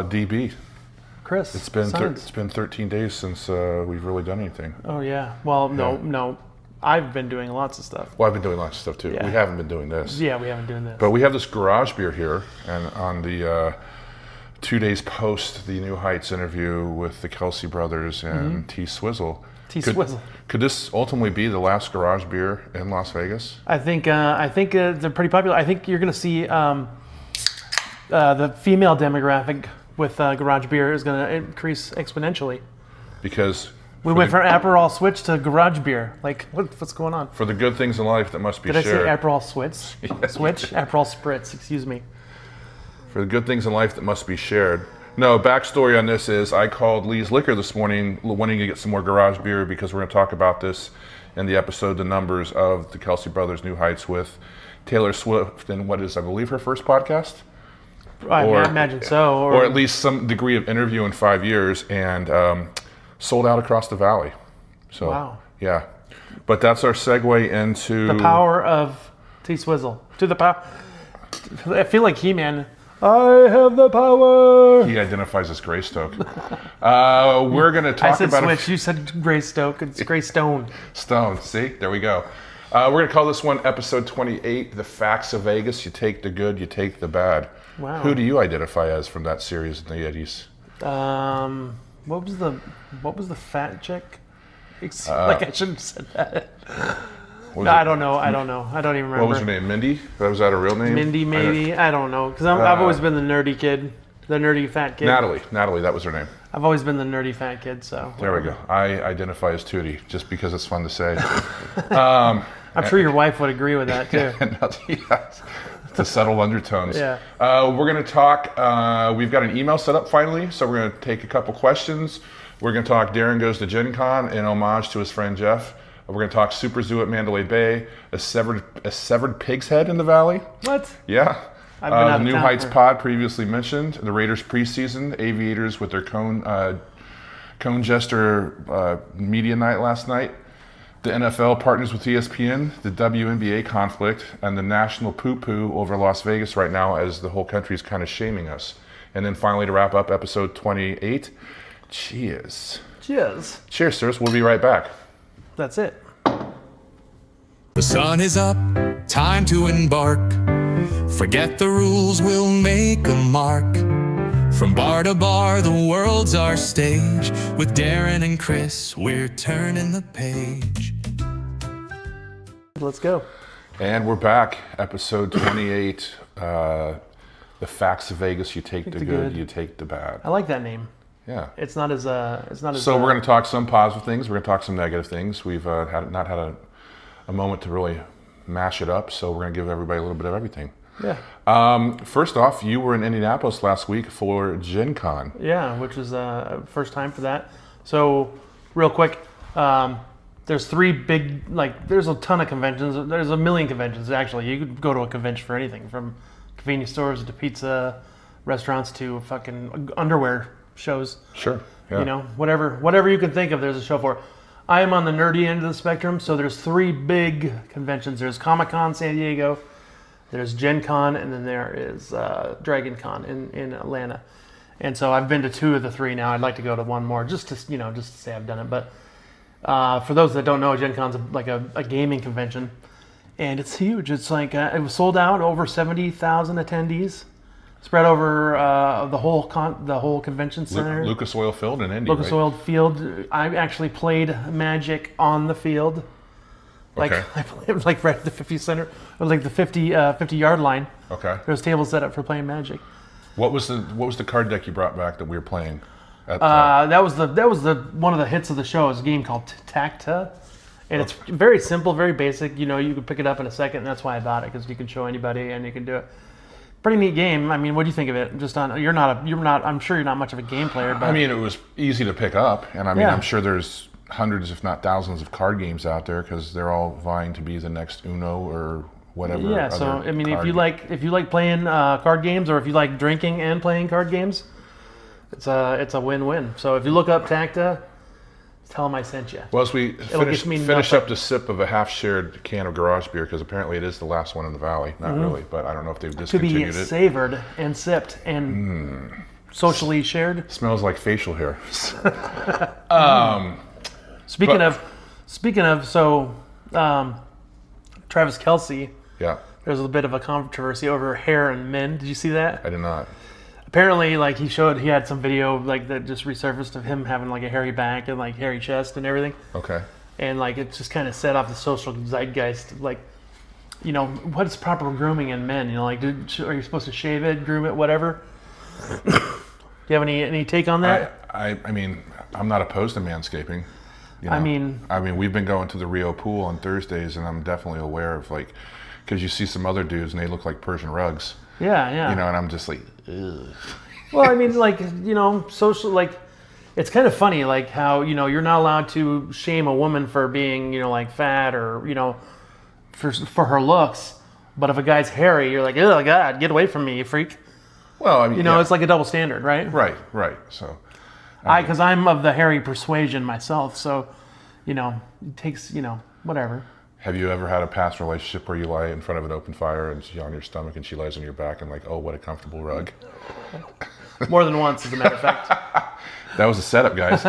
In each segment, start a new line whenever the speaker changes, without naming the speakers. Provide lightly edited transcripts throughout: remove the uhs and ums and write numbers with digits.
DB.
Chris.
It's been 13 days since we've really done anything.
Oh yeah. Well, no. I've been doing lots of stuff.
Well, I've been doing lots of stuff too.
Yeah.
We haven't been doing this.
Yeah, we haven't been doing this.
But we have this garage beer here, and on the 2 days post the New Heights interview with the Kelsey brothers and T-Swizzle.
T-Swizzle.
Could this ultimately be the last garage beer in Las Vegas?
I think they're pretty popular. I think you're going to see the female demographic with garage beer is going to increase exponentially.
Because
we went from Aperol Switch to garage beer. Like, what's going on?
For the good things in life that must be shared.
Did I say Aperol Switch? Switch? Aperol Spritz, excuse me.
For the good things in life that must be shared. No, backstory on this is I called Lee's Liquor this morning wanting to get some more garage beer because we're going to talk about this in the episode, The Numbers of the Kelsey Brothers New Heights with Taylor Swift and what is, I believe, her first podcast?
I imagine so.
Or at least some degree of interview in 5 years, and sold out across the valley. So,
wow.
Yeah. But that's our segue into...
the power of T-Swizzle. To the power... I feel like He-Man. I have the power.
He identifies as Greystoke. We're going to talk about...
I said Switch. You said Greystoke. It's Greystone.
Stone. See? There we go. We're going to call this one episode 28, The Facts of Vegas. You take the good, you take the bad.
Wow.
Who do you identify as from that series in the 80s?
What was the fat chick? Like I shouldn't have said that. No, I don't know. I don't even remember.
What was her name? Mindy? Was that a real name?
Mindy, maybe. I don't know. Because I've always been the nerdy kid. The nerdy fat kid.
Natalie, that was her name.
I've always been the nerdy fat kid, so.
There we go. I identify as Tootie, just because it's fun to say.
I'm sure your wife would agree with that, too.
Yes. The subtle undertones.
Yeah.
We're going to talk, we've got an email set up finally, so we're going to take a couple questions. We're going to talk Darren Goes to Gen Con in homage to his friend Jeff. We're going to talk SuperZoo at Mandalay Bay, a severed pig's head in the valley.
What?
Yeah.
I've been out
the
of
New
town
Heights pod previously mentioned, the Raiders preseason, Aviators with their cone jester media night last night. The NFL partners with ESPN, the WNBA conflict, and the national poo-poo over Las Vegas right now as the whole country is kind of shaming us. And then finally to wrap up episode 28, cheers.
Cheers.
Cheers, sirs. We'll be right back.
That's it.
The sun is up, time to embark. Forget the rules, we'll make a mark. From bar to bar, the world's our stage. With Darren and Chris, we're turning the page.
Let's go.
And we're back, episode 28. The Facts of Vegas. You take the good, you take the bad.
I like that name.
Yeah.
It's not as.
So we're going to talk some positive things. We're going to talk some negative things. We've not had a moment to really mash it up. So we're going to give everybody a little bit of everything.
Yeah.
First off, you were in Indianapolis last week for Gen Con.
Yeah, which was first time for that. So, real quick, there's three big, there's a ton of conventions. There's a million conventions, actually. You could go to a convention for anything, from convenience stores to pizza restaurants to fucking underwear shows.
Sure. Yeah.
You know, whatever you can think of, there's a show for. I am on the nerdy end of the spectrum, so there's three big conventions. There's Comic-Con San Diego, there's Gen Con, and then there is Dragon Con in Atlanta. And so I've been to two of the three now. I'd like to go to one more just to say I've done it. But for those that don't know, Gen Con's like a gaming convention, and it's huge. It's like it was sold out, over 70,000 attendees, spread over the whole convention center.
Lucas Oil Field in Indy.
Lucas Oil Field. I actually played Magic on the field. I played right at the 50 center, or the 50-yard line.
Okay.
There was tables set up for playing Magic.
What was the card deck you brought back that we were playing?
That was one of the hits of the show. It's a game called Tacta, and it's very simple, very basic. You can pick it up in a second, and that's why I bought it, because you can show anybody and you can do it. Pretty neat game. I mean, what do you think of it? I'm sure you're not much of a game player, but
I mean, it was easy to pick up, and
Yeah.
I'm sure there's hundreds, if not thousands, of card games out there because they're all vying to be the next Uno or whatever.
Yeah. So I mean, if you like playing card games, or if you like drinking and playing card games, it's a win-win. So if you look up Tacta, tell them I sent you.
Well, as we finish
nothing.
up the sip of a half-shared can of garage beer, because apparently it is the last one in the valley. Not really, but I don't know if they've
To
discontinued
be
it.
savored and sipped and socially shared.
Smells like facial hair.
Speaking of, so Travis Kelce,
Yeah,
there's a bit of a controversy over hair in men. Did you see that?
I did not.
Apparently, like he had some video like that just resurfaced of him having like a hairy back and like hairy chest and everything,
Okay.
and like it just kind of set off the social zeitgeist. Like, you know, what is proper grooming in men? You know, like are you supposed to shave it, groom it, whatever? Do you have any take on that?
I mean, I'm not opposed to manscaping. You know?
I mean,
we've been going to the Rio pool on Thursdays, and I'm definitely aware of like, because you see some other dudes and they look like Persian rugs.
yeah.
You know, and I'm just like, ugh.
Well, I mean, like, you know, social, like, it's kind of funny, like, how, you know, you're not allowed to shame a woman for being, you know, like, fat or, you know, for her looks. But if a guy's hairy, you're like, oh, God, get away from me, you freak.
Well, I mean,
You know,
yeah.
it's like a double standard, right?
Right. So,
Because I'm of the hairy persuasion myself. So, you know, it takes, you know, whatever.
have you ever had a past relationship where you lie in front of an open fire and she's on your stomach and she lies on your back and like, oh, what a comfortable rug?
More than once, as a matter of fact.
That was a setup, guys.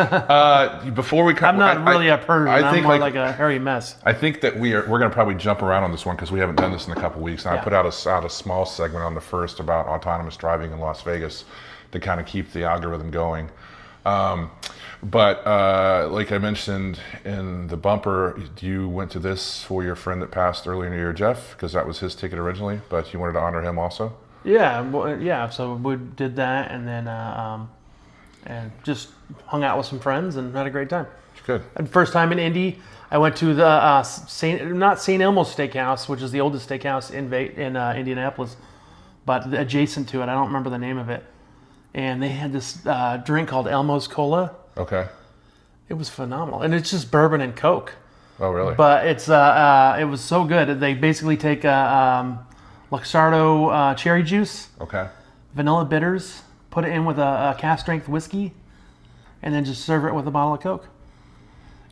Before we come,
I'm not really a Persian.
I
I'm
think
more like a hairy mess.
I think that we're going to probably jump around on this one because we haven't done this in a couple weeks. And
Yeah.
I put out a small segment on the first about autonomous driving in Las Vegas to kind of keep the algorithm going. But like I mentioned in the bumper, you went to this for your friend that passed earlier in the year, Jeff, because that was his ticket originally, but you wanted to honor him also?
Yeah, yeah. So we did that, and then and just hung out with some friends and had a great time.
Good.
And first time in Indy, I went to the not St. Elmo's Steakhouse, which is the oldest steakhouse in Indianapolis, but adjacent to it. I don't remember the name of it. And they had this drink called Elmo's Cola.
Okay.
It was phenomenal, and it's just bourbon and Coke.
Oh, really?
But it was so good. They basically take Luxardo cherry juice,
Okay.
vanilla bitters, put it in with a cask strength whiskey, and then just serve it with a bottle of Coke.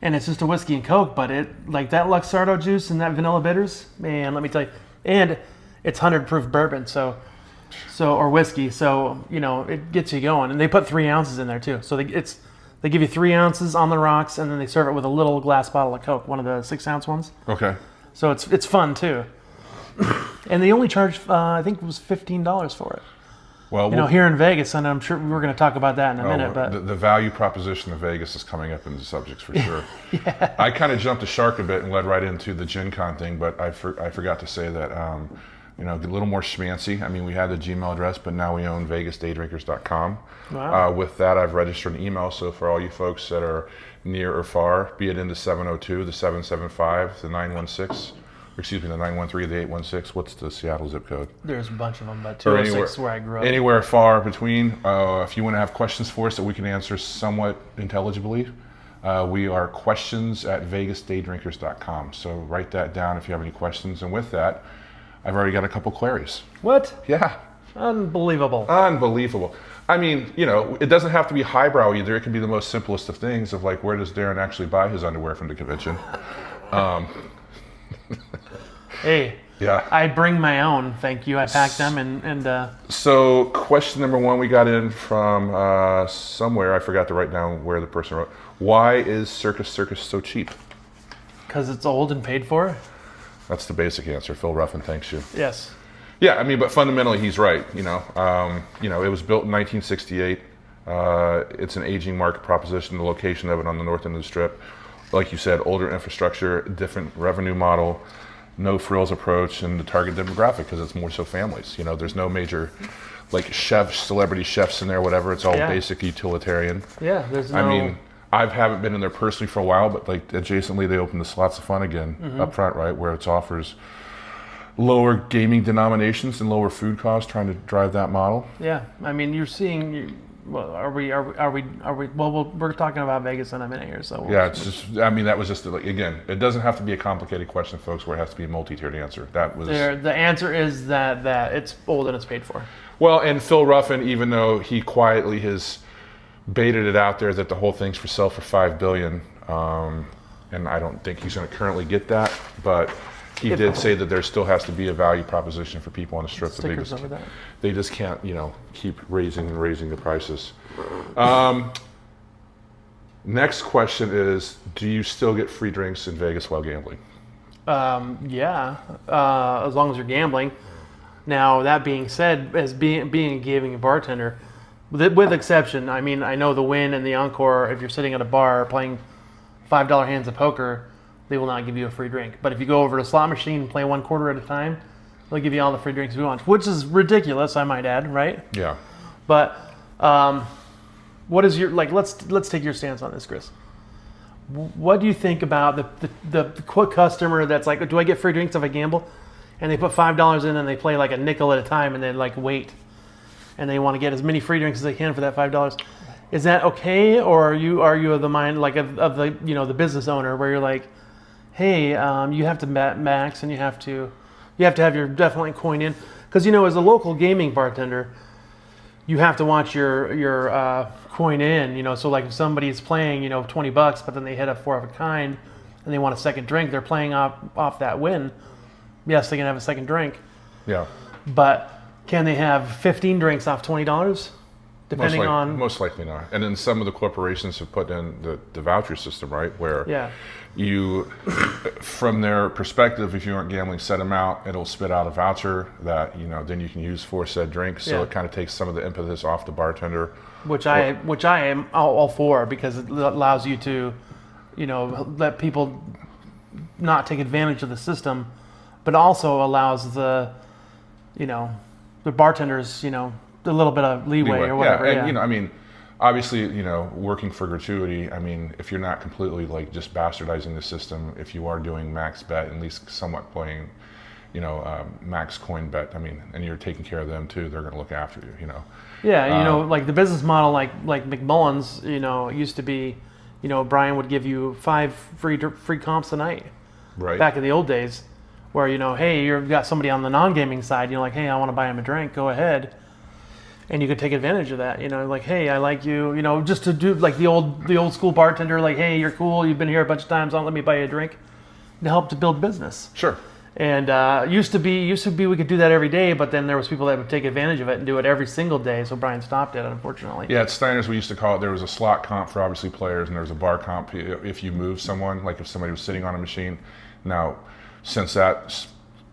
And it's just a whiskey and Coke, but it like that Luxardo juice and that vanilla bitters, man, let me tell you. And it's 100 proof bourbon, so or whiskey, so you know it gets you going. And they put 3 ounces in there too, so they give you 3 ounces on the rocks, and then they serve it with a little glass bottle of Coke, one of the 6 ounce ones.
Okay.
So it's fun too. And they only charged, I think it was $15 for it.
Well,
You know, here in Vegas, and I'm sure we're going to talk about that in a minute. But
the value proposition of Vegas is coming up in the subjects for sure. Yeah. I kind of jumped the shark a bit and led right into the Gen Con thing, but I forgot to say that, you know, a little more schmancy. I mean, we had the Gmail address, but now we own vegasdaydrinkers.com.
Wow.
With that, I've registered an email. So for all you folks that are near or far, be it in the 702, the 775, the 916, excuse me, the 913, the 816. What's the Seattle zip code?
there's a bunch of them, but
Or
206 is where I grew up.
Anywhere far between. If you want to have questions for us that we can answer somewhat intelligibly, we are questions@vegasdaydrinkers.com. So write that down if you have any questions. And with that, I've already got a couple queries.
What?
Yeah.
Unbelievable.
Unbelievable. I mean, you know, it doesn't have to be highbrow either. It can be the most simplest of things of like, where does Darren actually buy his underwear from the convention?
Hey,
Yeah.
I bring my own. Thank you. I packed them and
So question number one we got in from somewhere. I forgot to write down where the person wrote. Why is Circus Circus so cheap?
because it's old and paid for.
That's the basic answer. Phil Ruffin thanks you.
Yes.
Yeah, I mean, but fundamentally he's right. You know, it was built in 1968. It's an aging market proposition. The location of it on the north end of the strip, like you said, older infrastructure, different revenue model, no frills approach, and the target demographic because it's more so families. You know, there's no major like chefs, celebrity chefs in there, whatever. It's all
Yeah.
basic utilitarian.
Yeah. There's no.
I mean, I haven't been in there personally for a while, but like adjacently, they opened the Slots of Fun again up front, right, where it offers lower gaming denominations and lower food costs, trying to drive that model.
Yeah. I mean, you're seeing. Well, are we? Well, we're talking about Vegas in a minute here, so.
Yeah, it's just. I mean, that was just like again. It doesn't have to be a complicated question, folks, where it has to be a multi-tiered answer. That was.
The answer is that it's old and it's paid for.
Well, and Phil Ruffin, even though he quietly has baited it out there that the whole thing's for sale for $5 billion, and I don't think he's going to currently get that, but he did say that there still has to be a value proposition for people on the strip.
Stickers over that.
They just can't, keep raising the prices. Next question is, do you still get free drinks in Vegas while gambling?
Yeah, as long as you're gambling. Now, that being said, as being a gaming bartender, with exception, I mean, I know the Wynn and the Encore, if you're sitting at a bar playing $5 hands of poker, they will not give you a free drink. But if you go over to a slot machine and play 1 quarter at a time, they'll give you all the free drinks you want, which is ridiculous, I might add, right?
Yeah.
But what is your, let's take your stance on this, Chris. What do you think about the quick customer that's like, do I get free drinks if I gamble? And they put $5 in and they play like a nickel at a time and then wait. And they want to get as many free drinks as they can for that $5. Is that okay, or are you of the mind of the the business owner where you're like, hey, you have to max and you have to have your definitely coin in, because as a local gaming bartender, you have to watch your coin in. So like if somebody's playing $20, but then they hit a 4 of a kind and they want a second drink, they're playing off that win. Yes, they can have a second drink.
Yeah.
But can they have 15 drinks off $20? Depending on...
Most likely not. And then some of the corporations have put in the voucher system, right? Where you, from their perspective, if you aren't gambling set amount, it'll spit out a voucher that, then you can use for said drink. So it kind of takes some of the impetus off the bartender. Which I
am all for, because it allows you to, let people not take advantage of the system, but also allows the bartenders, a little bit of leeway or whatever.
Yeah, and obviously, working for gratuity, if you're not completely just bastardizing the system, if you are doing max bet, at least somewhat playing, max coin bet, and you're taking care of them too, they're going to look after you,
Yeah, like the business model, like McMullen's, used to be, Brian would give you 5 free comps a night.
Right.
Back in the old days, where hey, you've got somebody on the non-gaming side, you're like, hey, I want to buy him a drink, go ahead, and you could take advantage of that. Like, hey, I like you, just to do like the old school bartender, like, hey, you're cool, you've been here a bunch of times, let me buy you a drink, to help to build business.
Sure.
And used to be we could do that every day, but then there was people that would take advantage of it and do it every single day. So Brian stopped it, unfortunately.
Yeah, at Steiner's we used to call it. There was a slot comp for obviously players, and there was a bar comp if you move someone, like if somebody was sitting on a machine. Now, since that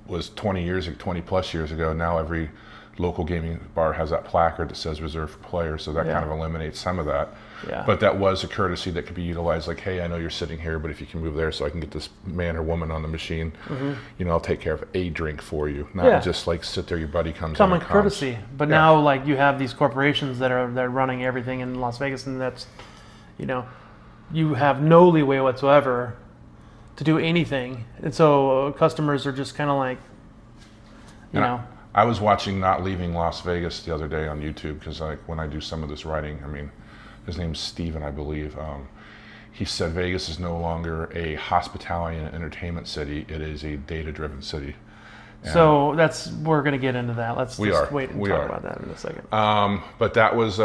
was 20 plus years ago, now every local gaming bar has that placard that says reserved for players, so that kind of eliminates some of that. Yeah. But that was a courtesy that could be utilized, like, hey, I know you're sitting here, but if you can move there so I can get this man or woman on the machine, I'll take care of a drink for you. Not just like sit there, your buddy comes
common courtesy. But now, like, you have these corporations that are running everything in Las Vegas, and that's, you have no leeway whatsoever to do anything. And so customers are just kind of like,
I was watching Not Leaving Las Vegas the other day on YouTube, because when I do some of this writing, his name's Steven, I believe. He said Vegas is no longer a hospitality and entertainment city; it is a data-driven city. And
so we're going to get into that. Let's wait and talk about that in a second.
But that was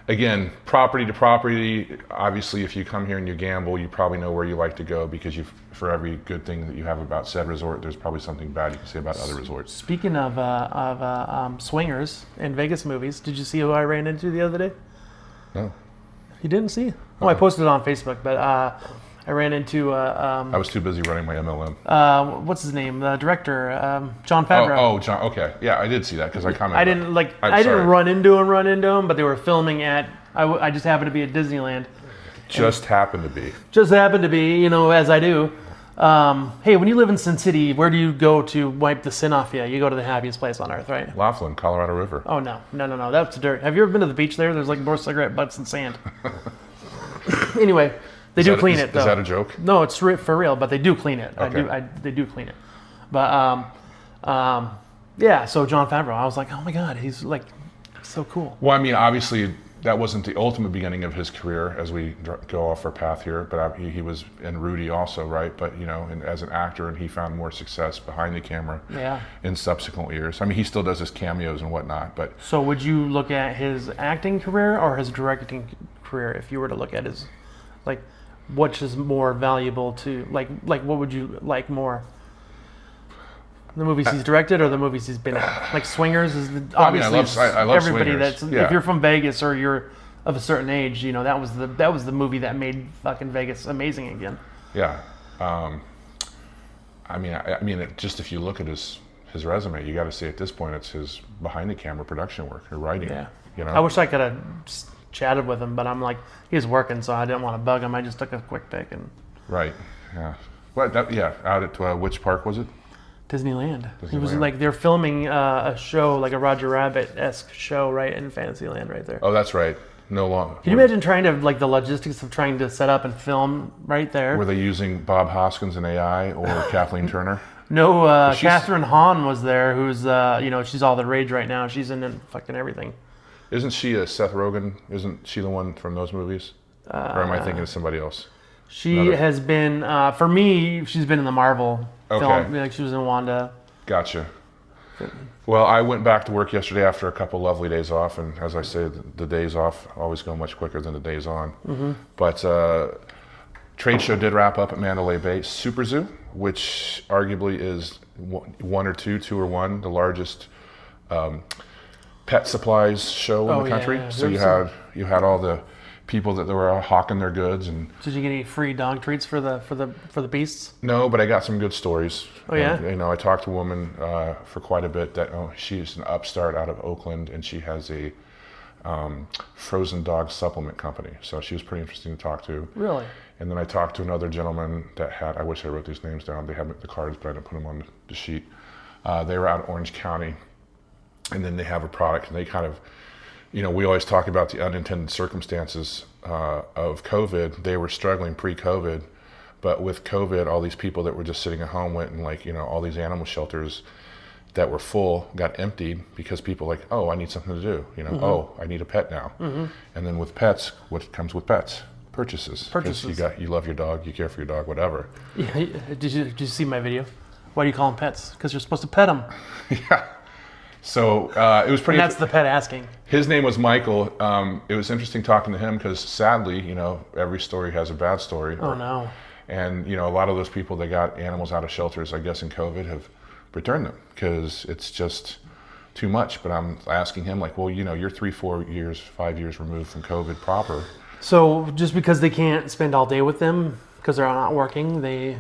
again, property to property. Obviously, if you come here and you gamble, you probably know where you like to go, because for every good thing that you have about said resort, there's probably something bad you can say about other resorts.
Speaking of swingers and Vegas movies, did you see who I ran into the other day?
No.
You didn't see? Oh, I posted it on Facebook, but I ran into... I
was too busy running my MLM.
What's his name? The director, Jon Favreau.
Oh, John. Okay, yeah, I did see that because I commented.
I didn't run into him, but they were filming at. I just happened to be at Disneyland.
Just happened to be,
as I do. Hey, when you live in Sin City, where do you go to wipe the sin off you? You go to the happiest place on earth, right?
Laughlin, Colorado River.
Oh no, that's dirt. Have you ever been to the beach there? There's like more cigarette butts and sand. Anyway. They do clean it, though.
Is that a joke?
No, it's for real, but they do clean it.
Okay.
They do clean it. But, yeah, so Jon Favreau, I was like, oh my God, he's like so cool.
Well, obviously, that wasn't the ultimate beginning of his career as we go off our path here, but he was in Rudy also, right? But, and as an actor, and he found more success behind the camera in subsequent years. He still does his cameos and whatnot, but...
So would you look at his acting career or his directing career if you were to look at his, which is more valuable to, what would you like more? The movies he's directed or the movies he's been in? Like Swingers is
I
obviously
love
everybody
Swingers.
that's
Yeah.
if you're from Vegas or you're of a certain age, you know, that was the movie that made fucking Vegas amazing again.
Yeah. I mean, just if you look at his resume, you got to say at this point it's his behind the camera production work or writing.
Yeah.
You know.
I wish I could have chatted with him, but I'm like, he's working, so I didn't want to bug him. I just took a quick pic and.
Right. Yeah. But out at which park was it?
Disneyland. It was
Disneyland.
like they're filming a show, like a Roger Rabbit-esque show, right in Fantasyland, right there.
Oh, that's right. No longer.
Can you imagine trying to like the logistics of trying to set up and film right there?
Were they using Bob Hoskins and AI or Kathleen Turner?
No,
she's-
Catherine Hahn was there, who's she's all the rage right now. She's in fucking everything.
Isn't she a Seth Rogen? Isn't she the one from those movies? Or am I thinking of somebody else?
She
Another-
has been, for me, she's been in the Marvel
Okay.
film. Like she was in Wanda.
Gotcha. Well, I went back to work yesterday after a couple lovely days off, and as I say, the days off always go much quicker than the days on.
Mm-hmm.
But trade show did wrap up at Mandalay Bay. SuperZoo, which arguably is one or two or one, the largest pet supplies show in the country.
yeah.
So
There's
you had all the people that were hawking their goods, and
Did you get any free dog treats for the beasts?
no, but I got some good stories.
Oh, yeah?
And, I talked to a woman for quite a bit that she's an upstart out of Oakland, and she has a frozen dog supplement company. So she was pretty interesting to talk to.
Really?
And then I talked to another gentleman that had, I wish I wrote these names down. They have the cards, but I didn't put them on the sheet. They were out in Orange County, and then they have a product, and they kind of, we always talk about the unintended circumstances of COVID. They were struggling pre-COVID, but with COVID, all these people that were just sitting at home went and all these animal shelters that were full got emptied because people I need something to do.
Mm-hmm.
Oh, I need a pet now. Mm-hmm. And then with pets, what comes with pets? Purchases. 'Cause you love your dog, you care for your dog, whatever.
Yeah. Did you see my video? Why do you call them pets? Because you're supposed to pet them.
Yeah. So it was pretty.
And that's the pet asking.
His name was Michael. It was interesting talking to him because sadly, every story has a bad story.
Oh no.
And a lot of those people that got animals out of shelters, I guess in COVID, have returned them because it's just too much. But I'm asking him well, you're 3, 4 years, 5 years removed from COVID proper.
So just because they can't spend all day with them because they're not working, they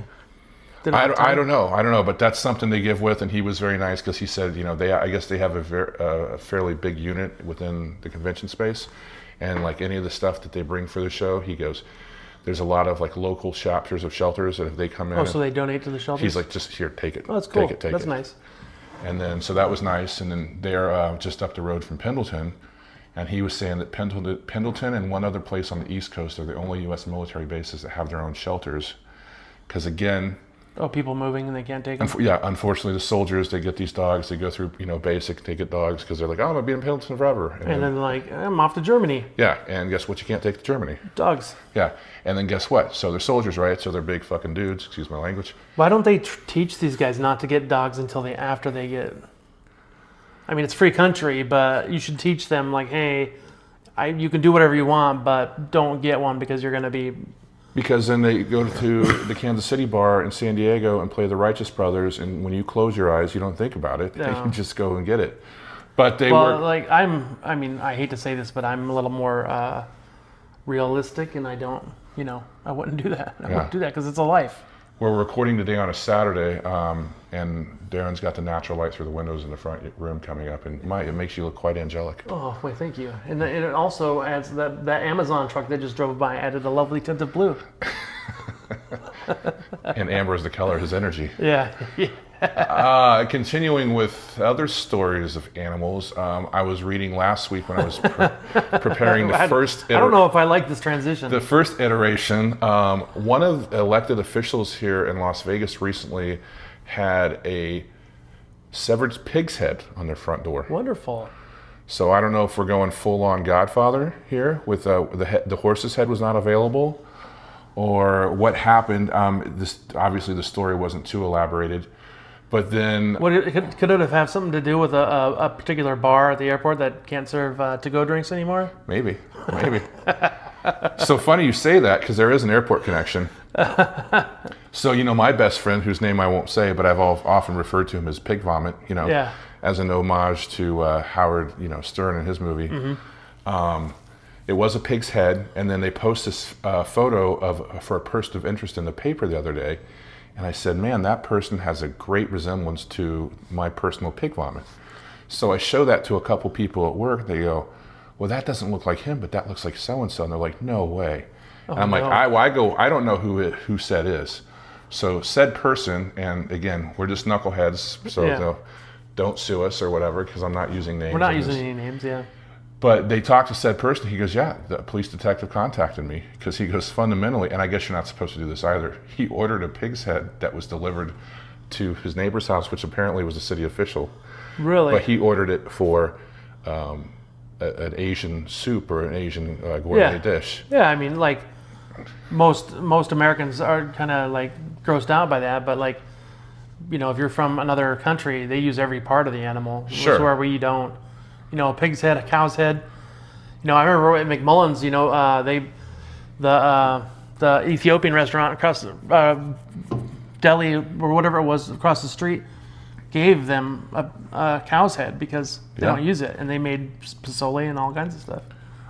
don't have time?
I don't know, but that's something they give with, and he was very nice because he said, I guess they have a fairly big unit within the convention space, and any of the stuff that they bring for the show, he goes, there's a lot of local chapters of shelters that if they come in,
Oh, so they donate to the shelters?
he's like, just here, take it.
Oh, that's cool.
Take
That's
it.
nice.
And then so that was nice, and then they're just up the road from Pendleton, and he was saying that Pendleton and one other place on the East Coast are the only U.S. military bases that have their own shelters, because again.
Oh, people moving and they can't take them?
Unfortunately, the soldiers, they get these dogs, they go through, basic, they get dogs because they're like, oh, I'm going to be in Pendleton forever.
And then I'm off to Germany.
Yeah, and guess what? You can't take to Germany.
Dogs.
Yeah, and then guess what? So they're soldiers, right? So they're big fucking dudes, excuse my language.
Why don't they teach these guys not to get dogs until after they get... I mean, it's free country, but you should teach them, hey, you can do whatever you want, but don't get one because you're going to be...
Because then they go to the Kansas City bar in San Diego and play the Righteous Brothers, and when you close your eyes, you don't think about it.
No.
You just go and get it. But they
Well,
were...
I hate to say this, but I'm a little more realistic, and I don't, I wouldn't do that. I wouldn't do that because it's a life.
We're recording today on a Saturday, and Darren's got the natural light through the windows in the front room coming up, and it makes you look quite angelic.
Oh, wait, thank you. And it also adds that Amazon truck that just drove by added a lovely tint of blue.
And amber is the color, his energy.
Yeah.
Continuing with other stories of animals, I was reading last week when I was preparing the first...
I don't know if I like this transition.
The first iteration, one of the elected officials here in Las Vegas recently had a severed pig's head on their front door.
Wonderful.
So I don't know if we're going full-on Godfather here with the horse's head was not available, or what happened. Obviously the story wasn't too elaborated, but then
Could it have something to do with a particular bar at the airport that can't serve to-go drinks anymore?
maybe. So funny you say that because there is an airport connection. So, my best friend, whose name I won't say, but I've often referred to him as Pig Vomit,
Yeah.
as an homage to Howard, Stern in his movie. It was a pig's head, and then they post this photo for a person of interest in the paper the other day, and I said, man, that person has a great resemblance to my personal pig vomit. So I show that to a couple people at work. They go, well, that doesn't look like him, but that looks like so-and-so. And they're like, no way. And I'm like, I don't know who said is. So said person, and again, we're just knuckleheads, so don't sue us or whatever, because I'm not using names.
We're not using any names, yeah.
But they talked to said person. He goes, yeah, the police detective contacted me, because he goes, fundamentally, and I guess you're not supposed to do this either, he ordered a pig's head that was delivered to his neighbor's house, which apparently was a city official.
Really?
But he ordered it for an Asian soup or an Asian gourmet dish.
Yeah, I mean, like, most Americans are kind of like grossed out by that, but like, if you're from another country, they use every part of the animal.
Sure.
Where we don't. A pig's head, a cow's head. I remember at McMullen's, the Ethiopian restaurant across the deli or whatever it was across the street gave them a cow's head because they don't use it, and they made pozole and all kinds of stuff.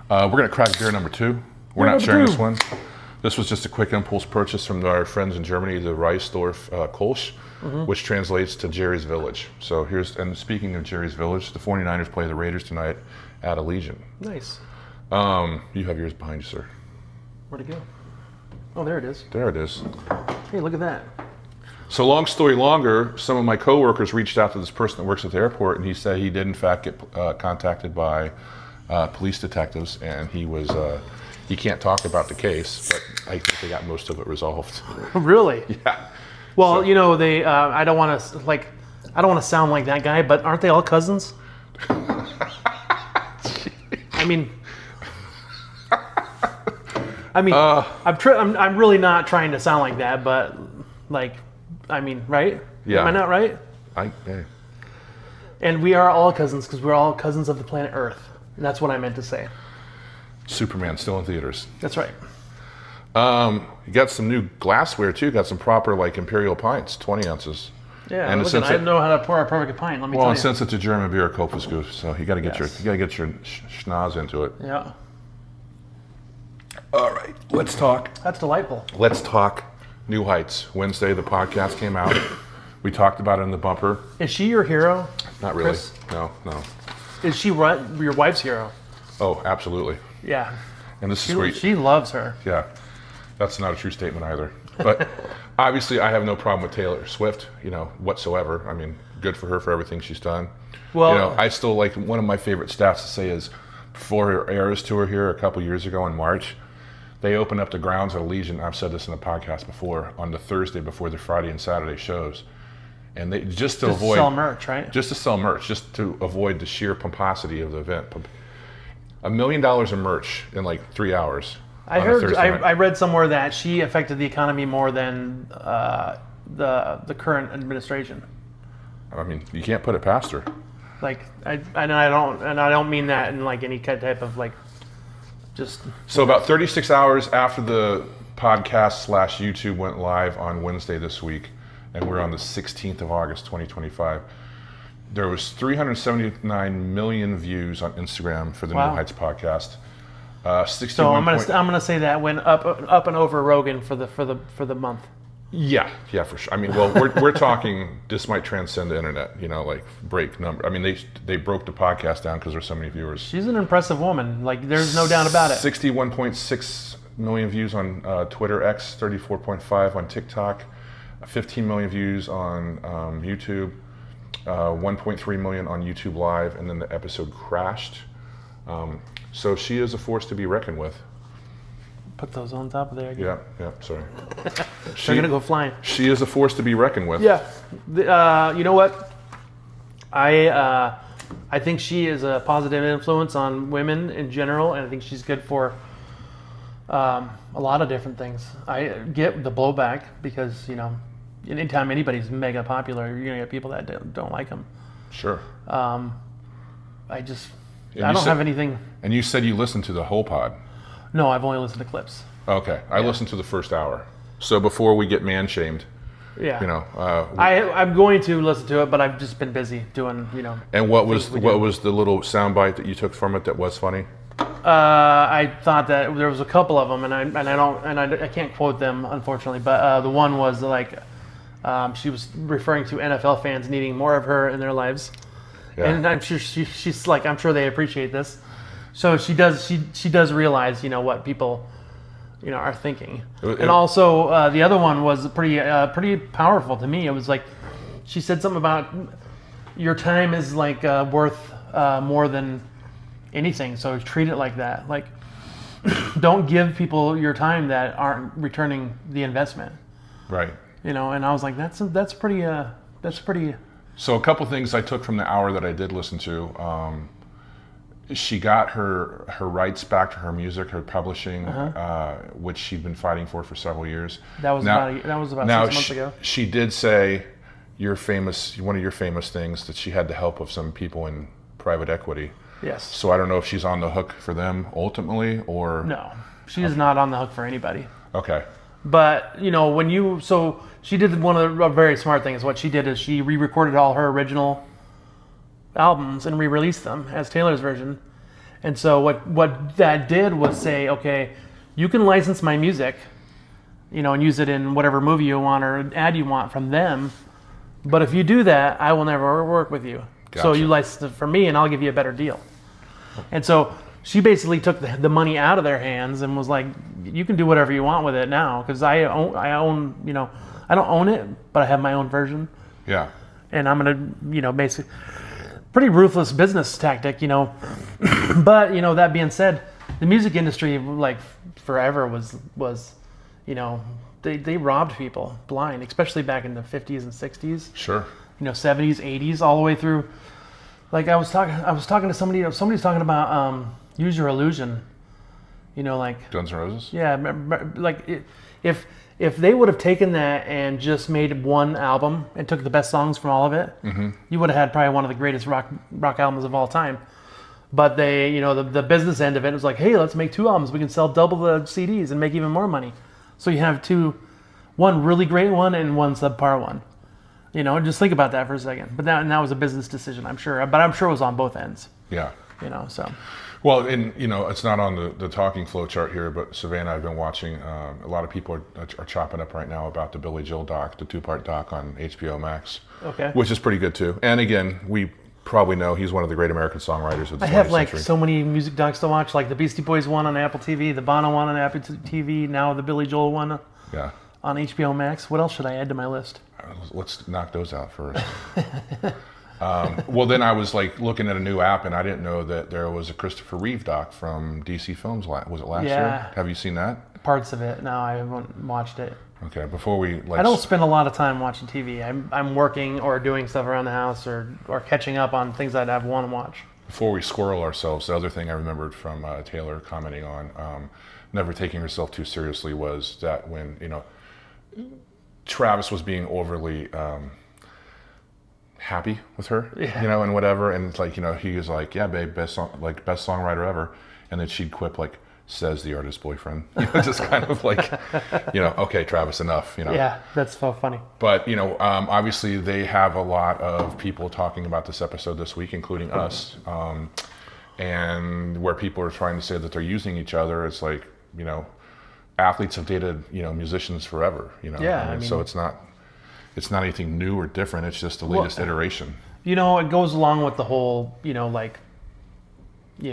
We're gonna crack beer number 2. We're not sharing this one. This was just a quick impulse purchase from our friends in Germany, the Reisdorf Kolsch, which translates to Jerry's Village. So and speaking of Jerry's Village, the 49ers play the Raiders tonight at Allegiant.
Nice.
You have yours behind you, sir.
Where'd it go? Oh, there it is.
There it is.
Hey, look at that.
So long story longer, some of my coworkers reached out to this person that works at the airport, and he said he did in fact get contacted by police detectives, and he can't talk about the case, but I think they got most of it resolved.
Really?
Yeah.
Well, they. I don't want to sound like that guy, but aren't they all cousins? I mean, I'm really not trying to sound like that, but right?
Yeah.
Am I not right?
Hey.
And we are all cousins because we're all cousins of the planet Earth. And that's what I meant to say.
Superman still in theaters.
That's right.
You got some new glassware too. Got some proper imperial pints, 20 ounces.
Yeah,
and
I know how to pour a perfect pint. Let me tell you.
Well, and since it's a German beer, Kopfesgut, so you got to get your schnoz into it.
Yeah.
All right, let's talk.
That's delightful.
Let's talk New Heights. Wednesday, the podcast came out. We talked about it in the bumper.
Is she your hero?
Not really.
Chris?
No.
Is she your wife's hero?
Oh, absolutely.
Yeah.
And this is sweet.
She loves her.
Yeah. That's not a true statement either. But obviously, I have no problem with Taylor Swift, whatsoever. I mean, good for her for everything she's done.
Well,
I still one of my favorite stats to say is before her Eras tour here a couple years ago in March, they opened up the grounds at Allegiant. I've said this in the podcast before, on the Thursday before the Friday and Saturday shows. And they just to
sell merch, right?
Just to sell merch, just to avoid the sheer pomposity of the event. $1 million in merch in 3 hours.
I read somewhere that she affected the economy more than the current administration.
I mean, you can't put it past her.
I don't mean that in any type of just.
So about 36 hours after the podcast / YouTube went live on Wednesday this week, and we're on the 16th of August, 2025. There was 379 million views on Instagram for the New Heights podcast. 61.
So I'm gonna say that went up and over Rogan for the month.
Yeah, for sure. I mean, well, we're talking. This might transcend the internet. Break number. I mean, they broke the podcast down because there's so many viewers.
She's an impressive woman. There's no doubt about it.
61.6 million views on Twitter X, 34.5 on TikTok, 15 million views on YouTube, 1.3 million on YouTube Live, and then the episode crashed. So she is a force to be reckoned with.
Put those on top of there again.
Yeah, sorry.
They're going to go flying.
She is a force to be reckoned with.
Yeah. You know what? I think she is a positive influence on women in general, and I think she's good for a lot of different things. I get the blowback because, anytime anybody's mega popular, you're going to get people that don't like them.
Sure.
I don't have anything.
And you said you listened to the whole pod.
No, I've only listened to clips.
Okay. I listened to the first hour. So before we get man shamed,
Yeah.
you know,
I'm going to listen to it, but I've just been busy doing,
and what was
things we do.
the little soundbite that you took from it that was funny?
I thought that there was a couple of them, and I can't quote them unfortunately, but the one was like she was referring to NFL fans needing more of her in their lives, and I'm sure she's like, I'm sure they appreciate this, so she does realize what people are thinking, and also the other one was pretty powerful to me. It was like she said something about your time is like worth more than anything, so treat it like that. Like, don't give people your time that aren't returning the investment.
Right.
And I was like, that's pretty.
So a couple things I took from the hour that I did listen to. She got her rights back to her music, her publishing, which she'd been fighting for several years.
That was about 6 months ago.
She did say one of your famous things, that she had the help of some people in private equity.
Yes.
So I don't know if she's on the hook for them ultimately, or
No, she is not on the hook for anybody.
Okay.
But so she did one of the very smart things. What she did is she re-recorded all her original albums and re-released them as Taylor's version. And so what that did was say, okay, you can license my music, and use it in whatever movie you want or ad you want from them. But if you do that, I will never work with you.
Gotcha.
So you license it from me, and I'll give you a better deal. And so she basically took the money out of their hands and was like, you can do whatever you want with it now, because I own, I don't own it, but I have my own version.
Yeah.
And I'm gonna, basically, pretty ruthless business tactic, But that being said, the music industry, like, forever was they robbed people blind, especially back in the 50s and 60s.
Sure.
70s, 80s, all the way through. Like, I was talking to somebody's talking about Use Your Illusion. Like
Guns N' Roses?
Yeah, like if they would have taken that and just made one album and took the best songs from all of it, you would have had probably one of the greatest rock albums of all time. But they, the business end of it was like, hey, let's make two albums. We can sell double the CDs and make even more money. So you have one really great one and one subpar one. Just think about that for a second. But that was a business decision, I'm sure. But I'm sure it was on both ends.
Yeah.
So.
Well, and it's not on the talking flow chart here, but Savannah, I've been watching. A lot of people are chopping up right now about the Billy Joel doc, the 2-part doc on HBO Max.
Okay.
Which is pretty good too. And again, we probably know he's one of the great American songwriters of the 20th
I have
century.
so many music docs to watch, like the Beastie Boys one on Apple TV, the Bono one on Apple TV, now the Billy Joel one on HBO Max. What else should I add to my list?
Let's knock those out first. Well, then I was like looking at a new app, and I didn't know that there was a Christopher Reeve doc from DC Films. Was it last year? Have you seen that?
Parts of it. No, I haven't watched it.
Okay, before we
I don't spend a lot of time watching TV. I'm working or doing stuff around the house or catching up on things that I want to watch.
Before we squirrel ourselves, the other thing I remembered from Taylor commenting on never taking herself too seriously was that when Travis was being overly happy with her, and whatever, and it's like, he was like, yeah, babe, best songwriter ever, and then she'd quip like, says the artist's boyfriend, just kind of like, okay, Travis, enough,
Yeah, that's so funny.
But obviously they have a lot of people talking about this episode this week, including us, and where people are trying to say that they're using each other. It's like, athletes have dated, musicians forever,
Yeah,
so it's not anything new or different. It's just the latest iteration.
It goes along with the whole,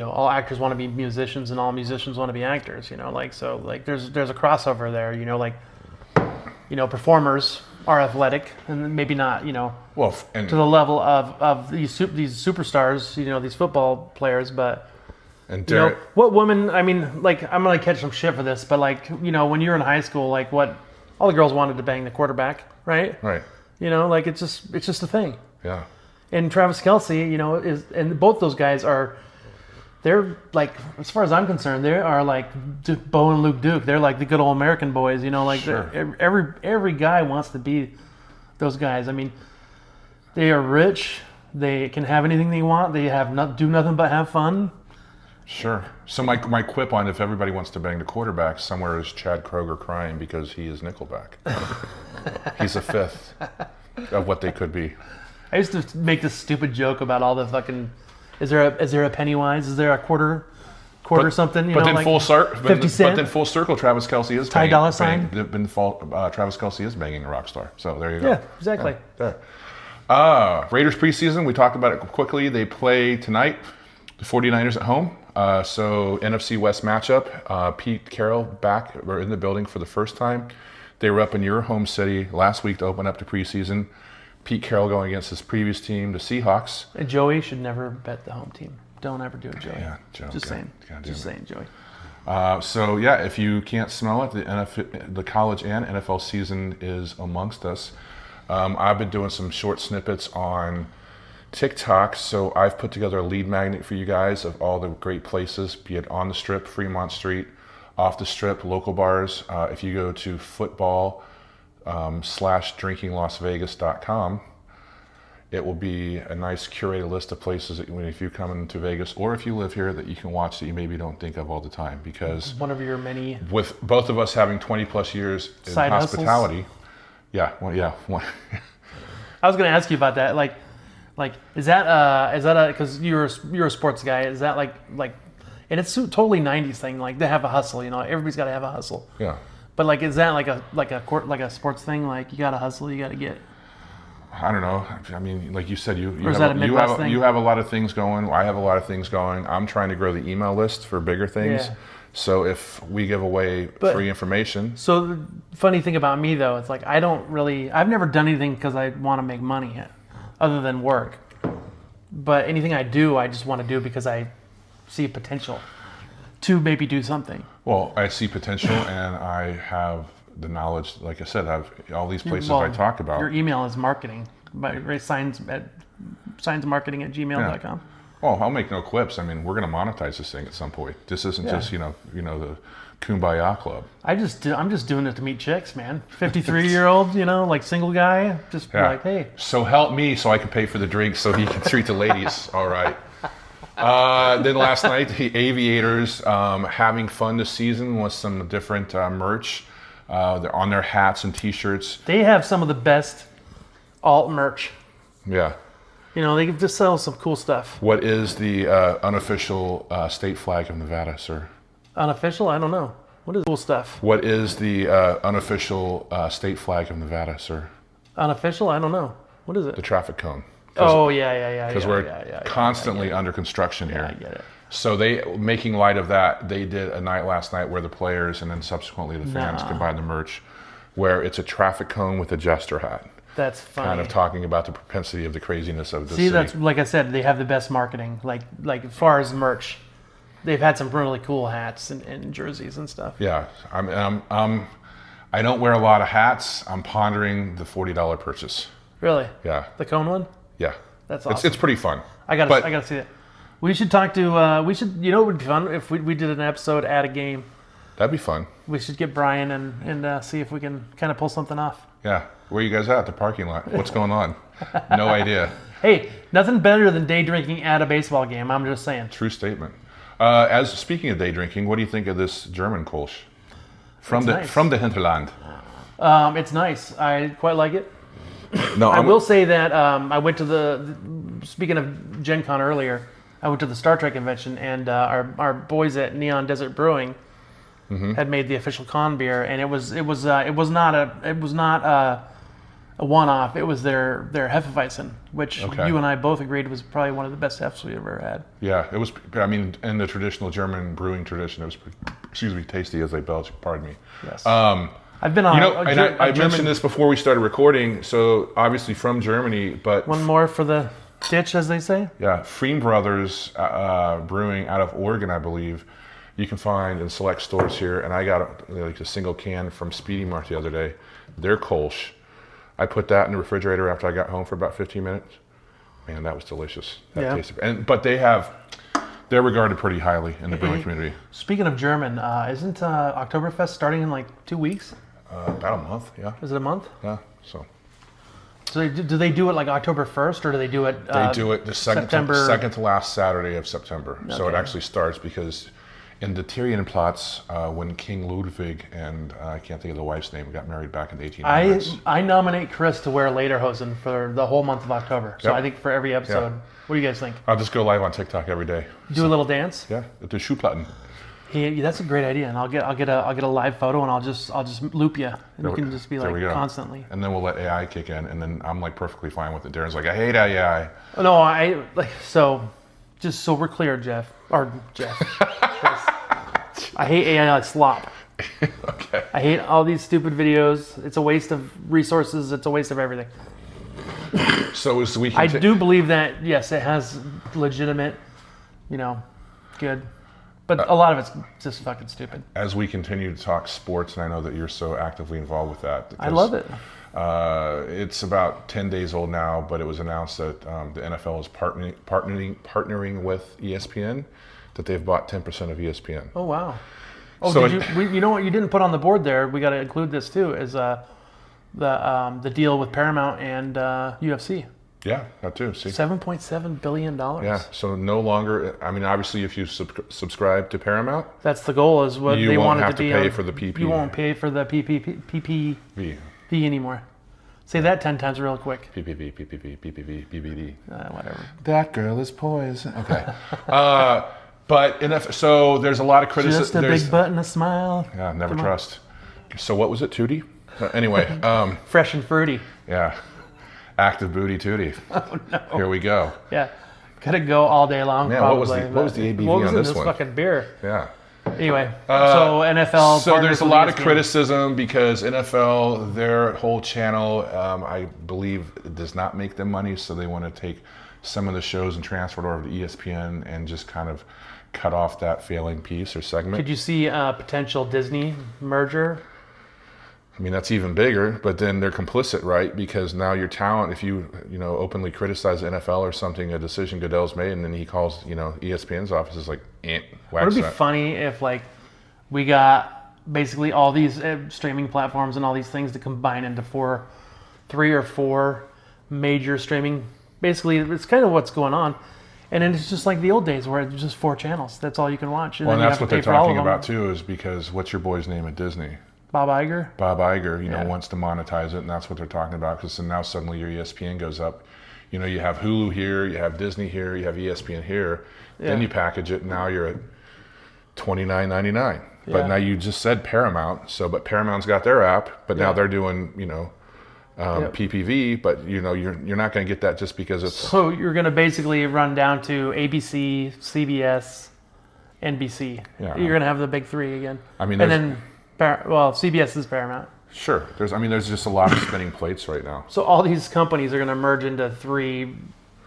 all actors want to be musicians and all musicians want to be actors, so there's a crossover there, performers are athletic and maybe not, to the level of these superstars, these football players, but what women, I'm going to catch some shit for this, but when you're in high school, what all the girls wanted to bang the quarterback, right?
Right.
It's just a thing.
Yeah.
And Travis Kelce, and both those guys they're like, as far as I'm concerned, they are like Bo and Luke Duke. They're like the good old American boys,
Sure.
Every guy wants to be those guys. They are rich. They can have anything they want. They do nothing but have fun.
Sure. So my quip on if everybody wants to bang the quarterback, somewhere is Chad Kroger crying because he is Nickelback. He's a fifth of what they could be.
I used to make this stupid joke about all the fucking. Is there a Pennywise? Is there a quarter something?
But then
like
full circle.
50 Cent?
But then full circle. Travis Kelce is
Ty Dolla Sign?
Travis Kelce is banging a rock star. So there you go.
Yeah, exactly.
Yeah, there. Raiders preseason. We talked about it quickly. They play tonight. The 49ers at home. So NFC West matchup. Pete Carroll back or in the building for the first time. They were up in your home city last week to open up the preseason. Pete Carroll going against his previous team, the Seahawks.
And Joey should never bet the home team. Don't ever do it, Joey.
Yeah, Joe.
Just saying, Joey.
So yeah, if you can't smell it, the college and NFL season is amongst us. I've been doing some short snippets on TikTok, so I've put together a lead magnet for you guys of all the great places, be it on the Strip, Fremont Street, off the Strip, local bars. If you go to football/drinkinglasvegas.com, it will be a nice curated list of places that if you come into Vegas or if you live here that you can watch that you maybe don't think of all the time, because
one of your many,
with both of us having 20 plus years in
side
hospitality.
Hustles?
Yeah.
I was going to ask you about that. Like, is that because you're a sports guy? Is that like, and it's totally 90s thing. Like they have a hustle, everybody's got to have a hustle.
Yeah.
But like, is that like a sports thing? Like you got to hustle, you got to get.
I don't know. I mean, like you said, you have a lot of things going. I have a lot of things going. I'm trying to grow the email list for bigger things.
Yeah.
So if we give away free information.
So the funny thing about me though, it's like I've never done anything because I want to make money other than work. But anything I do, I just want to do because I see potential to maybe do something.
Well, I see potential and I have the knowledge. Like I said, I have all these places I talk about.
Your email is marketing. signsmarketing@gmail.com.
Well, I'll make no quips. I mean, we're going to monetize this thing at some point. This isn't just, the Kumbaya Club.
I'm just doing it to meet chicks, man. 53-year-old, like single guy. Just like, hey.
So help me so I can pay for the drinks so he can treat the ladies. All right. Then last night, the Aviators having fun this season with some different merch. They're on their hats and T-shirts.
They have some of the best alt merch.
Yeah.
They can just sell some cool stuff.
What is the unofficial state flag of Nevada, sir?
Unofficial? I don't know. What is cool stuff?
What is the unofficial state flag of Nevada, sir?
Unofficial? I don't know. What is it?
The traffic cone.
Oh, yeah.
Because we're constantly under construction here.
I get it.
So making light of that, they did a night last night where the players and then subsequently the fans can buy the merch, where it's a traffic cone with a jester hat.
That's funny.
Kind of talking about the propensity of the craziness of the city.
See, that's like I said, they have the best marketing. Like as far as merch, they've had some really cool hats and jerseys and stuff.
Yeah, I don't wear a lot of hats. I'm pondering the $40 purchase.
Really?
Yeah.
The cone one?
Yeah.
That's awesome.
It's pretty fun.
I gotta see it. We should talk to. It would be fun if we did an episode at a game.
That'd be fun.
We should get Brian and see if we can kind of pull something off.
Yeah. Where you guys at? The parking lot. What's going on? No idea.
Hey, nothing better than day drinking at a baseball game. I'm just saying.
True statement. Speaking of day drinking, what do you think of this German Kolsch from the hinterland?
It's nice. I quite like it.
No,
I will say that I went to speaking of Gen Con earlier, I went to the Star Trek convention, and our boys at Neon Desert Brewing had made the official con beer, and it was not a one-off. It was their Hefeweizen, which you and I both agreed was probably one of the best Hefs we ever had.
Yeah, it was. I mean, in the traditional German brewing tradition, it was, tasty as they belch. Pardon me.
Yes. I've been on.
I mentioned this before we started recording. So obviously from Germany, but
one more for the ditch, as they say.
Yeah, Freem Brothers Brewing out of Oregon, I believe. You can find in select stores here, and I got a single can from Speedy Mart the other day. Their Kolsch. I put that in the refrigerator after I got home for about 15 minutes. Man, that was delicious. That tasted, but they're regarded pretty highly in the brewing community.
Speaking of German, isn't Oktoberfest starting in like 2 weeks?
About a month, yeah.
Is it a month?
Yeah, so.
So do they do it like October 1st, or do they do it?
They do it the second to last Saturday of September. So it
Okay.
actually starts because in the Tyrienplatz, when King Ludwig and I can't think of the wife's name, got married back in the 1800s.
I nominate Chris to wear lederhosen for the whole month of October. So
Yep.
I think for every episode.
Yeah.
What do you guys think?
I'll just go live on TikTok every day.
Do a little dance.
Yeah, at the Schuhplatten.
Hey, that's a great idea, and I'll get a live photo, and I'll just loop you, and you can just be
There we
like
go.
constantly.
And then we'll let AI kick in, and then I'm like perfectly fine with it. Darren's like, I hate AI.
Oh, no, I like so. Just so we're clear, Jeff. Chris. I hate AI like slop.
Okay.
I hate all these stupid videos. It's a waste of resources. It's a waste of everything.
So as we
I do believe that yes, it has legitimate, good, but a lot of it's just fucking stupid.
as we continue to talk sports, and I know that you're so actively involved with that.
I love it.
It's about 10 days old now, but it was announced that the NFL is partnering with ESPN, that they've bought 10% of ESPN.
Oh wow. Oh,
So
you know what you didn't put on the board there? We got to include this too. Is the deal with Paramount and UFC?
Yeah, that too. See.
$7.7 billion.
Yeah, so no longer. I mean, obviously, if you subscribe to Paramount,
That's the goal. Is what
you
they
won't
wanted
have
to be.
to pay
on-
for the PP.
You won't pay for the PPV
V.
anymore. Say that 10 times real quick.
PPV, BBD.
Whatever.
That girl is poison. Okay. But so there's a lot of criticism.
Just a big butt and a smile.
Yeah, never
Come on.
trust. So what was it, Tootie? Anyway,
Fresh and fruity.
yeah. Active booty Tootie. Oh, no. Here we go.
Yeah. Could it go all day long?
Man,
probably,
what was the ABV
what was
on
in
this one?
fucking beer?
Yeah.
Anyway, so NFL.
So there's a
partners
lot
with
of
ESPN.
criticism because NFL, their whole channel, I believe, does not make them money. So they want to take some of the shows and transfer it over to ESPN and just kind of cut off that failing piece or segment.
Could you see a potential Disney merger?
I mean, that's even bigger, but then they're complicit, right? Because now your talent, if you openly criticize the NFL or something, a decision Goodell's made, and then he calls, ESPN's office is like, wax
Would it be
that.
funny if we got basically all these streaming platforms and all these things to combine into three or four major streaming? Basically, it's kind of what's going on. And then it's just like the old days where it's just 4 channels. That's all you can watch.
Well, and
then you
that's
have
what
to
they're
pay for all
talking
of them.
about too, is because what's your boy's name at Disney?
Bob Iger.
Bob Iger,
Yeah.
wants to monetize it, and that's what they're talking about. Because now suddenly your ESPN goes up. You have Hulu here, you have Disney here, you have ESPN here. Then
Yeah.
you package it, and now you're at $29.99. But
Yeah.
now you just said Paramount, but Paramount's got their app, but now
Yeah.
they're doing
Yep.
PPV. But you're not going to get that just because it's
So you're going to basically run down to ABC, CBS, NBC.
Yeah.
You're going to have the big 3 again.
I mean,
and
there's-
then, CBS is Paramount.
sure. There's just a lot of spinning plates right now.
So all these companies are going to merge into 3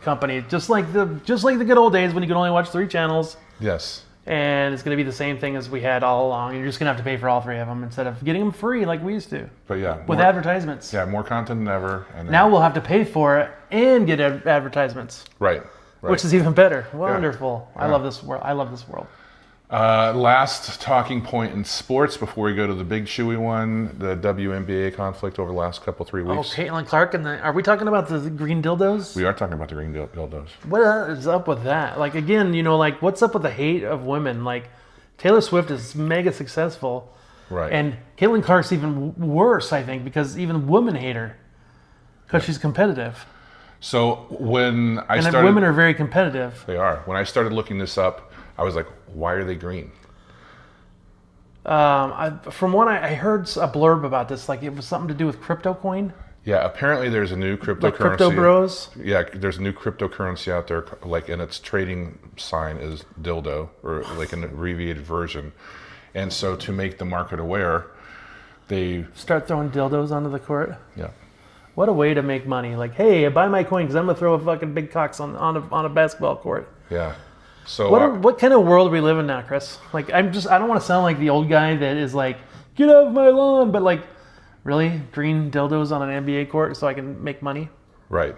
companies, just like the good old days when you could only watch 3 channels.
Yes.
And it's going to be the same thing as we had all along. You're just going to have to pay for all 3 of them instead of getting them free like we used to
But yeah,
with
more,
advertisements.
yeah, more content than ever. And then-
Now we'll have to pay for it and get advertisements,
right.
which is even better. Wonderful. I
Yeah.
love this world. I love this world.
Last talking point in sports before we go to the big chewy one, the WNBA conflict over the last 3
Oh,
weeks.
Caitlin Clark are we talking about the green dildos?
We are talking about the green dildos.
What is up with that? Again, what's up with the hate of women? Taylor Swift is mega successful,
Right.
and Caitlin Clark's even worse, I think, because even women hate her because she's competitive,
So when I
and
started,
women are very competitive.
they are. When I started looking this up, I was like, why are they green?
From what I heard a blurb about this, it was something to do with crypto coin,
Yeah, apparently there's a new cryptocurrency.
like crypto bros.
Yeah, there's a new cryptocurrency out there, and its trading sign is dildo, or like an abbreviated version. And so to make the market aware, they,
Start throwing dildos onto the court.
yeah.
What a way to make money! Hey, buy my coin because I'm gonna throw a fucking big cocks on a basketball court.
Yeah. So
What kind of world are we live in now, Chris? I don't want to sound like the old guy that is like, get off my lawn, but really, green dildos on an NBA court so I can make money?
right.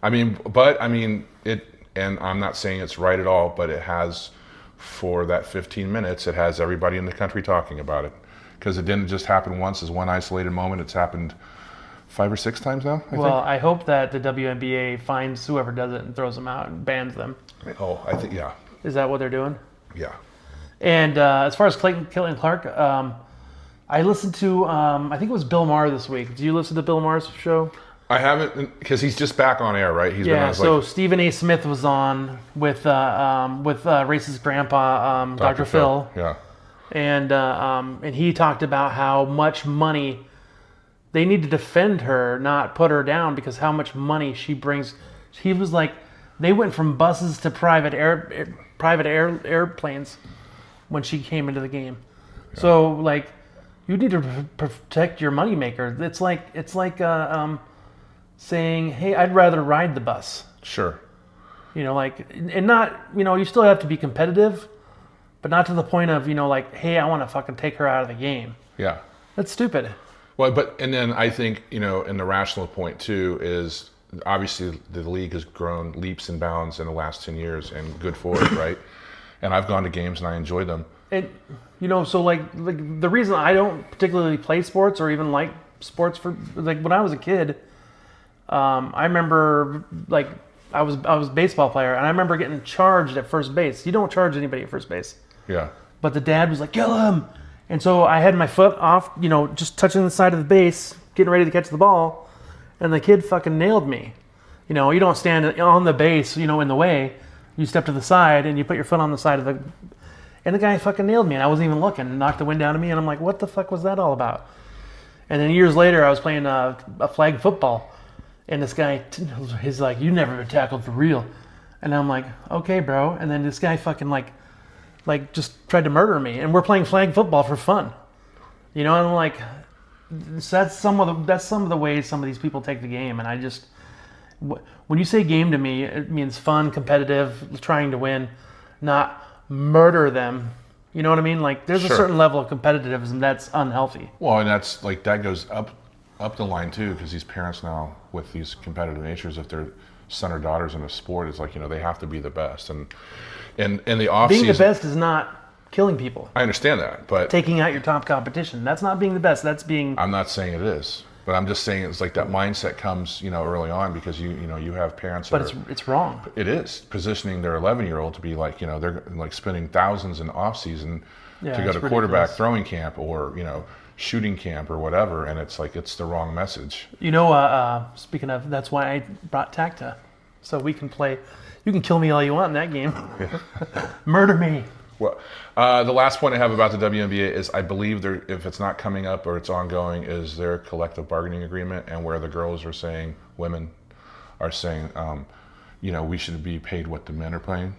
It, and I'm not saying it's right at all, but it has, for that 15 minutes, it has everybody in the country talking about it. Because it didn't just happen once as one isolated moment. It's happened 5 or 6 times now, I
Well, I hope that the WNBA finds whoever does it and throws them out and bans them.
think. Oh, I think, yeah.
Is that what they're doing?
Yeah.
And as far as Clayton Clark, I listened to, I think it was Bill Maher this week. Do you listen to Bill Maher's show?
I haven't, because he's just back on air, right? He's been
Yeah,
on
so Stephen A. Smith was on with racist grandpa, Dr. Phil.
Yeah.
And he talked about how much money they need to defend her, not put her down, because how much money she brings. He was like, they went from buses to private airplanes when she came into the game. Yeah. So like, you need to protect your moneymaker. It's like saying, hey, I'd rather ride the bus.
Sure.
You know, like, and not, you know, you still have to be competitive, but not to the point of, you know, like, hey, I want to fucking take her out of the game.
Yeah.
That's stupid.
Well, and then I think, you know, and the rational point too is obviously the league has grown leaps and bounds in the last 10 years, and good for it, right? And I've gone to games and I enjoy them.
And, you know, so like the reason I don't particularly play sports or even like sports for, like, when I was a kid, I remember, like, I was a baseball player, and I remember getting charged at first base. You don't charge anybody at first base.
Yeah.
But the dad was like, kill him. And so I had my foot off, you know, just touching the side of the base, getting ready to catch the ball, and the kid fucking nailed me. You know, you don't stand on the base, you know, in the way. You step to the side, and you put your foot on the side of the... And the guy fucking nailed me, and I wasn't even looking, knocked the wind out of me, and I'm like, what the fuck was that all about? And then years later, I was playing a flag football, and this guy, he's like, you never been tackled for real. And I'm like, okay, bro. And then this guy fucking like just tried to murder me, and we're playing flag football for fun. You know, and I'm like, so that's some of the ways some of these people take the game, and I just, when you say game to me, it means fun, competitive, trying to win, not murder them. You know what I mean? Like, there's a certain level of competitivism that's unhealthy.
Well, and that's like, that goes up the line too, because these parents now with these competitive natures, if their son or daughter's in a sport, it's like, you know, they have to be the best. And in the off
being
season,
the best is not killing people.
I understand that, but
taking out your top competition, that's not being the best. That's being...
I'm not saying it is, but I'm just saying it's like that mindset comes, you know, early on, because you know, you have parents that
but it's wrong.
It is positioning their 11-year-old to be like, you know, they're like spending thousands in off season to go to quarterback throwing camp, or, you know, shooting camp or whatever, and it's like, it's the wrong message.
You know, speaking of, that's why I brought Tacta, so we can play. You can kill me all you want in that game. Murder me.
Well, the last point I have about the WNBA is, I believe if it's not coming up or it's ongoing, is their collective bargaining agreement, and where the girls are saying, women are saying, you know, we should be paid what the men are paying.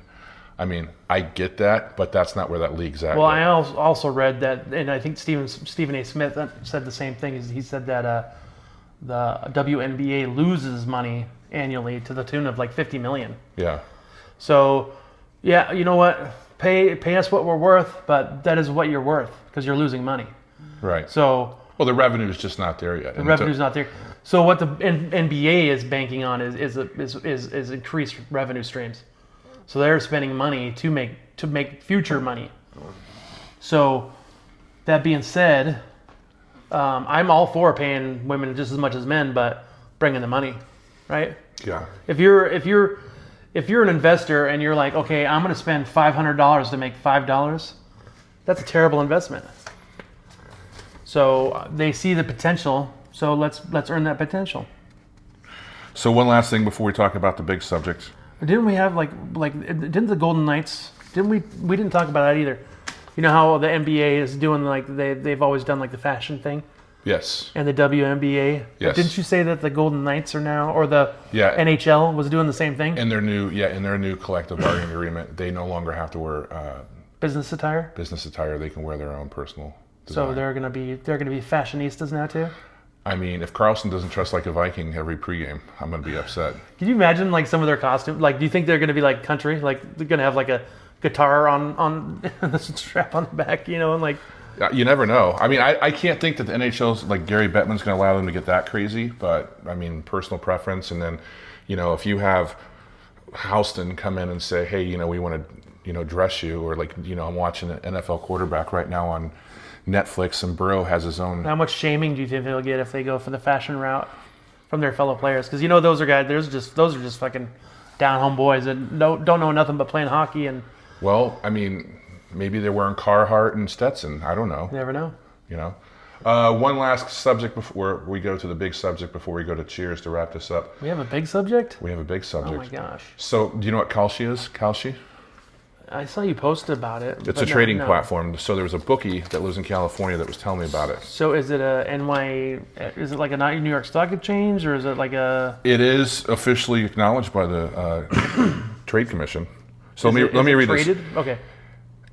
I mean, I get that, but that's not where that league's at.
Well, yet. I also read that, and I think Stephen A. Smith said the same thing. He said that the WNBA loses money annually to the tune of like $50 million.
Yeah.
So, yeah, you know what? Pay us what we're worth, but that is what you're worth, because you're losing money.
Right.
So.
Well, the revenue is just not there yet.
The revenue's not there. So what the NBA is banking on is increased revenue streams. So they're spending money to make future money. So that being said, I'm all for paying women just as much as men, but bringing the money, right?
Yeah.
If you're an investor and you're like, okay, I'm going to spend $500 to make $5, that's a terrible investment. So they see the potential. So let's earn that potential.
So one last thing before we talk about the big subject.
Didn't we have didn't the Golden Knights? We didn't talk about that either. You know how the NBA is doing, like, they've always done like the fashion thing.
Yes.
And the WNBA.
Yes.
Didn't you say that the Golden Knights are now, or the NHL was doing the same thing?
In their new collective bargaining agreement, they no longer have to wear
business attire.
Business attire. They can wear their own personal design.
So they're gonna be fashionistas now too.
I mean, if Carlson doesn't dress like a Viking every pregame, I'm gonna be upset.
Can you imagine like some of their costumes? Like, do you think they're gonna be like country? Like, they're gonna have like a guitar on the strap on the back, you know, and like.
You never know. I mean, I can't think that the NHL's, like, Gary Bettman's going to allow them to get that crazy, but I mean, personal preference. And then, you know, if you have Houston come in and say, hey, you know, we want to dress you, or like, I'm watching an NFL quarterback right now on Netflix, and Burrow has his own.
How much shaming do you think they'll get if they go for the fashion route from their fellow players? Because those are guys. Those are just fucking down home boys that don't know nothing but playing hockey. And
Well, I mean, maybe they're wearing Carhartt and Stetson. I don't know.
you never know.
One last subject before we go to the big subject, before we go to cheers to wrap this up.
We have a big subject.
We have a big subject.
Oh my gosh!
So, do you know what Kalshi is? Kalshi?
I saw you posted about it.
It's a trading platform. So there was a bookie that lives in California that was telling me about it.
So is it is it like a New York Stock Exchange, or is it like a?
It is officially acknowledged by the Trade Commission. So let me read
traded?
this.
Okay.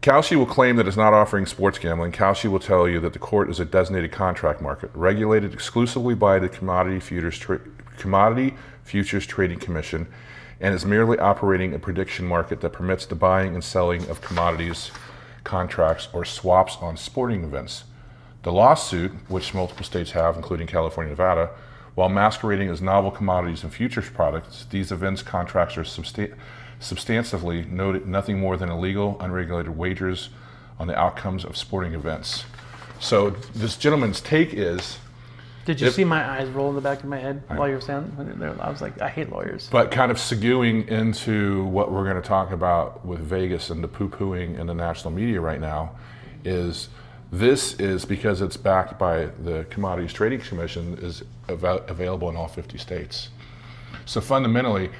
Kalshi will claim that it's not offering sports gambling. Kalshi will tell you that the court is a designated contract market, regulated exclusively by the Commodity Futures Trading Commission, and is merely operating a prediction market that permits the buying and selling of commodities, contracts, or swaps on sporting events. The lawsuit, which multiple states have, including California and Nevada, while masquerading as novel commodities and futures products, these events contracts are substantively nothing more than illegal, unregulated wagers on the outcomes of sporting events. So this gentleman's take is...
Did you see my eyes roll in the back of my head while you were saying? I was like, I hate lawyers.
But kind of segueing into what we're going to talk about with Vegas and the poo-pooing in the national media right now is because it's backed by the Commodities Trading Commission, is available in all 50 states. So fundamentally...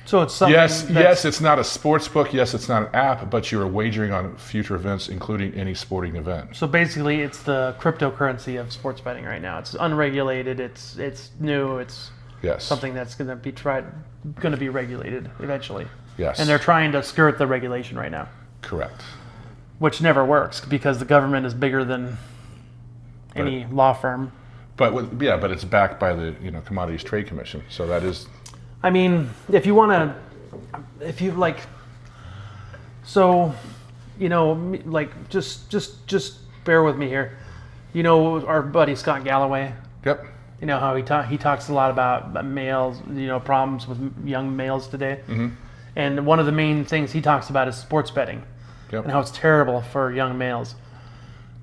So it's something
Yes, it's not a sports book. Yes, it's not an app, but you are wagering on future events, including any sporting event.
So basically, it's the cryptocurrency of sports betting right now. It's unregulated. It's new. It's something that's going to be regulated eventually.
Yes.
And they're trying to skirt the regulation right now.
Correct.
Which never works because the government is bigger than any law firm.
But it's backed by the Commodities Trade Commission. So that is.
I mean, just bear with me here. Our buddy Scott Galloway.
Yep.
You know how he talks a lot about males, problems with young males today.
Mm-hmm.
And one of the main things he talks about is sports betting.
Yep.
And how it's terrible for young males.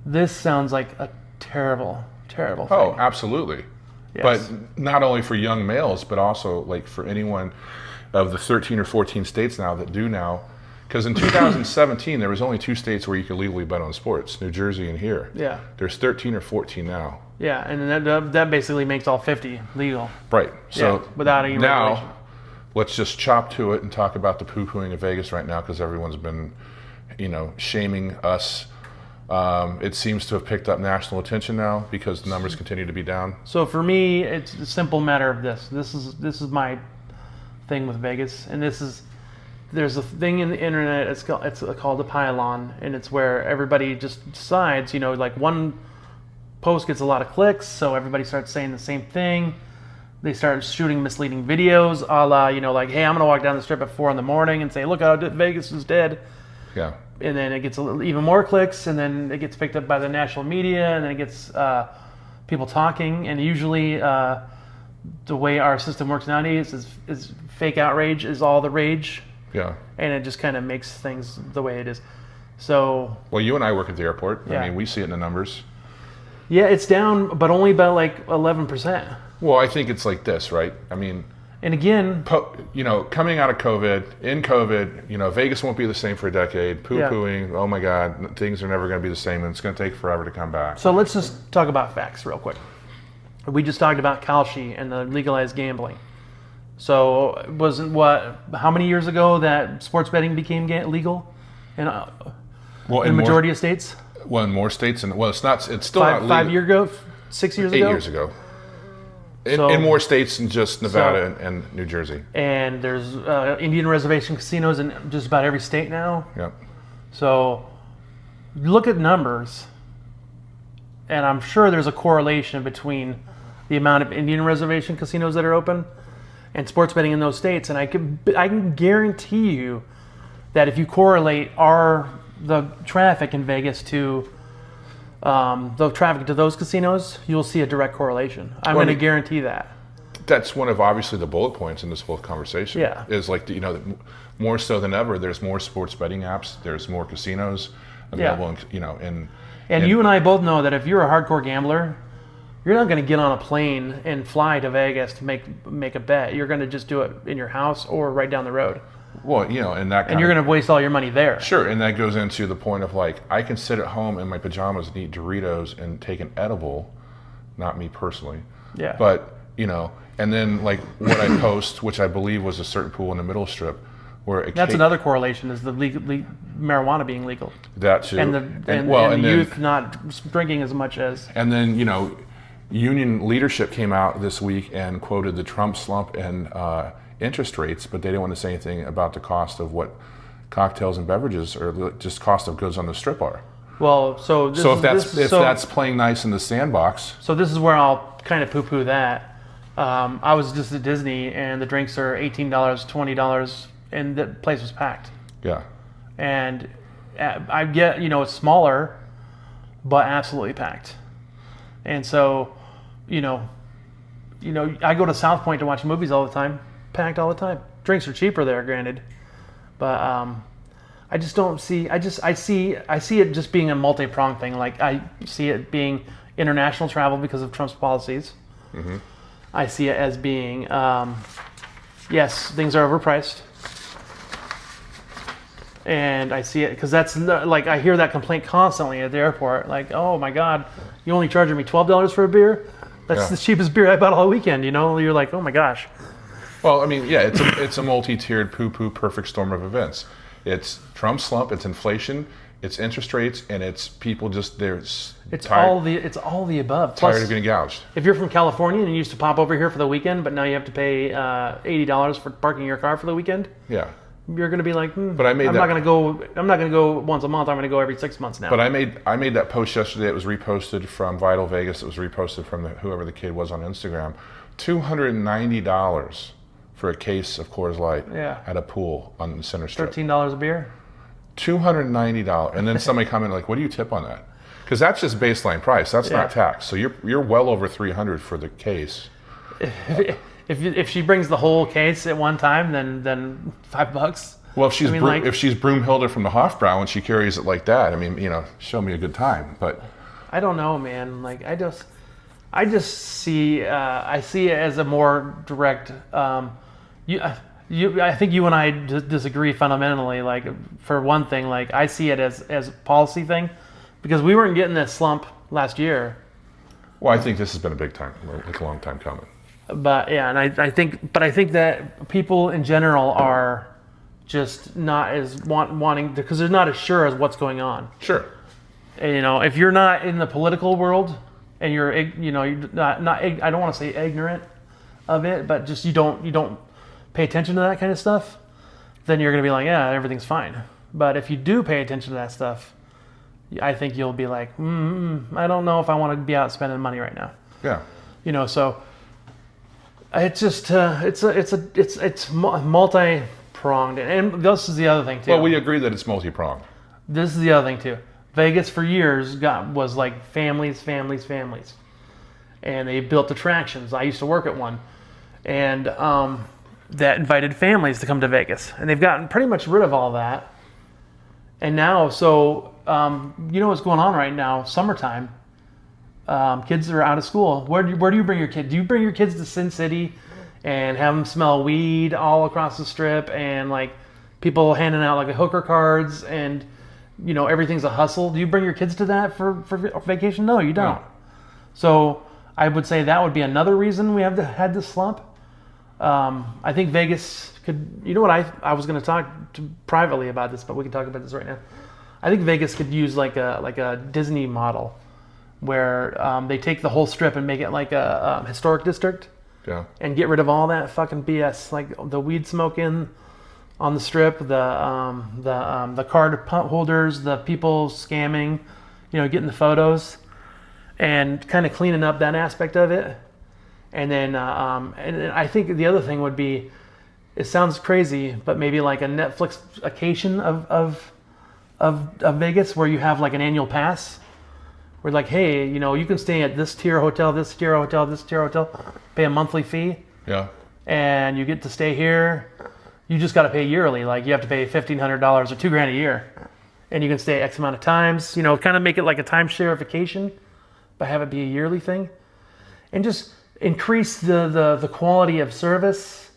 This sounds like a terrible, terrible thing.
Oh, absolutely.
Yes.
But not only for young males, but also like for anyone of the 13 or 14 states now that do now. Because in 2017, there was only 2 states where you could legally bet on sports, New Jersey and here.
Yeah.
There's 13 or 14 now.
Yeah, and that basically makes all 50 legal.
Right. So
without any regulation.
Now, let's just chop to it and talk about the poo-pooing of Vegas right now, because everyone's been, shaming us. It seems to have picked up national attention now because the numbers continue to be down.
So for me, it's a simple matter of this. This is my thing with Vegas, and there's a thing in the internet. It's called the pylon, and it's where everybody just decides. Like one post gets a lot of clicks, so everybody starts saying the same thing. They start shooting misleading videos, a la like, hey, I'm gonna walk down the strip at 4 a.m. and say, look how Vegas is dead.
Yeah.
And then it gets even more clicks, and then it gets picked up by the national media, and then it gets people talking. And usually, the way our system works nowadays is fake outrage is all the rage.
Yeah.
And it just kind of makes things the way it is. So.
Well, you and I work at the airport.
Yeah.
I mean, we see it in the numbers.
Yeah, it's down, but only by like 11%.
Well, I think it's like this, right? I mean.
And again,
coming out of COVID, Vegas won't be the same for a decade. Poo-pooing, Oh my God, things are never going to be the same, and it's going to take forever to come back.
So let's just talk about facts real quick. We just talked about Kalshi and the legalized gambling. So how many years ago that sports betting became legal in the majority of states?
Well, in more states, it's still not legal.
5 years ago, 6 years ago?
8 years ago. In more states than just Nevada and New Jersey.
And there's Indian reservation casinos in just about every state now.
Yep.
So look at numbers, and I'm sure there's a correlation between the amount of Indian reservation casinos that are open and sports betting in those states. And I can guarantee you that if you correlate the traffic in Vegas to the traffic to those casinos, you'll see a direct correlation. I'm going to guarantee that.
that's one of obviously the bullet points in this whole conversation.
Yeah.
Is like, more so than ever, there's more sports betting apps, there's more casinos available,
And you and I both know that if you're a hardcore gambler, you're not going to get on a plane and fly to Vegas to make a bet. You're going to just do it in your house or right down the road.
Well, and
you're going to waste all your money there.
Sure, and that goes into the point of like, I can sit at home in my pajamas and eat Doritos and take an edible, not me personally.
Yeah.
But, and then like what I post, which I believe was a certain pool in the middle strip, where
that's another correlation is the marijuana being legal.
That too.
And the youth not drinking as much as.
And then, union leadership came out this week and quoted the Trump slump and interest rates, but they didn't want to say anything about the cost of what cocktails and beverages or just cost of goods on the strip are.
Well, if
that's playing nice in the sandbox.
So this is where I'll kind of poo-poo that. I was just at Disney and the drinks are $18, $20, and the place was packed.
Yeah.
And I get, it's smaller, but absolutely packed. And so, I go to South Point to watch movies all the time, packed all the time. Drinks are cheaper there, granted, but I just don't see. I see it just being a multi-pronged thing. Like I see it being international travel because of Trump's policies. Mm-hmm. I see it as being, yes, things are overpriced. And I see it because that's like I hear that complaint constantly at the airport. Like, oh my God, you only charging me $12 for a beer? That's the cheapest beer I bought all weekend. You're like, oh my gosh.
Well, I mean, yeah, it's a multi-tiered poo-poo perfect storm of events. It's Trump slump, it's inflation, it's interest rates, and it's people just
it's all the above.
Tired of getting gouged.
If you're from California and you used to pop over here for the weekend, but now you have to pay $80 for parking your car for the weekend.
Yeah.
You're going to be like,
but I'm
not going to go once a month. I'm going to go every 6 months now.
But I made that post yesterday. It was reposted from Vital Vegas. It was reposted from whoever the kid was on Instagram. $290 for a case of Coors Light at a pool on the center strip.
$13 a beer.
$290, and then somebody commented like, "What do you tip on that?" Because that's just baseline price. That's not tax. So you're well over $300 for the case.
If she brings the whole case at one time, then $5.
Well, if she's Broomhilda from the Hofbrau and she carries it like that, I mean, show me a good time. But
I don't know, man. Like I just see I see it as a more direct. I think you and I disagree fundamentally. Like for one thing, like I see it as a policy thing, because we weren't getting this slump last year.
Well, I think this has been a long time coming.
But yeah, and I think that people in general are just not as wanting because they're not as sure as what's going on.
Sure.
And, if you're not in the political world and you're not I don't want to say ignorant of it, but just you don't pay attention to that kind of stuff, then you're gonna be like, yeah, everything's fine. But if you do pay attention to that stuff, I think you'll be like, I don't know if I want to be out spending money right now.
Yeah.
So. It's just it's multi-pronged, and this is the other thing too.
Well, we agree that it's multi-pronged.
This is the other thing too. Vegas for years was like families, and they built attractions. I used to work at one, and that invited families to come to Vegas, and they've gotten pretty much rid of all that. And now, what's going on right now? Summertime. Kids are out of school. Where do you bring your kid? Do you bring your kids to Sin City and have them smell weed all across the strip and like people handing out like the hooker cards and everything's a hustle? Do you bring your kids to that for vacation? No, you don't. No. So I would say that would be another reason we had this slump. I think Vegas could. You know what I was going to talk privately about this, but we can talk about this right now. I think Vegas could use like a Disney model, where they take the whole strip and make it like a historic district, and get rid of all that fucking BS, like the weed smoking on the strip, the card holders, the people scamming, getting the photos, and kind of cleaning up that aspect of it. And then and I think the other thing would be, it sounds crazy, but maybe like a Netflix-ication of Vegas, where you have like an annual pass. We're like, hey, you can stay at this tier hotel, this tier hotel, this tier hotel, pay a monthly fee,
Yeah.
and you get to stay here. You just got to pay yearly. Like you have to pay $1,500 or $2,000 a year, and you can stay X amount of times. You know, kind of make it like a timeshare vacation, but have it be a yearly thing, and just increase the quality of service,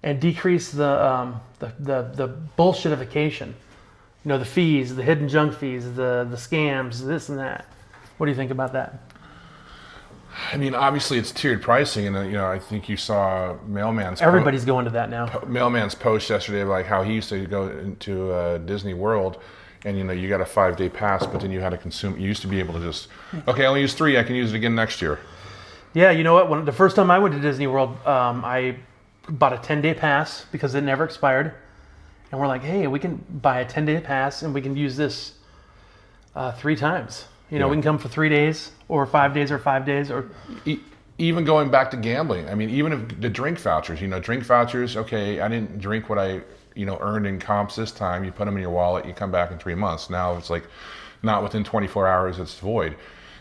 and decrease the bullshitification. You know, the fees, the hidden junk fees, the scams, this and that. What do you think about that?
I mean, obviously it's tiered pricing, and you know, I think you saw
Everybody's going to that now.
Mailman's post yesterday, like how he used to go into Disney World, and you know, you got a 5-day pass, but then you had to consume. You used to be able to just, okay, I only use 3, I can use it again next year.
Yeah, you know what? When the first time I went to Disney World, I bought a 10-day pass because it never expired, and we're like, hey, we can buy a 10-day pass and we can use this 3 times. You know, we can come for 3 days or 5 days or 5 days or
even going back to gambling. I mean, even if the drink vouchers, you know, drink vouchers, okay, I didn't drink what I, you know, earned in comps this time. You put them in your wallet, you come back in 3 months. Now it's like not within 24 hours, it's void.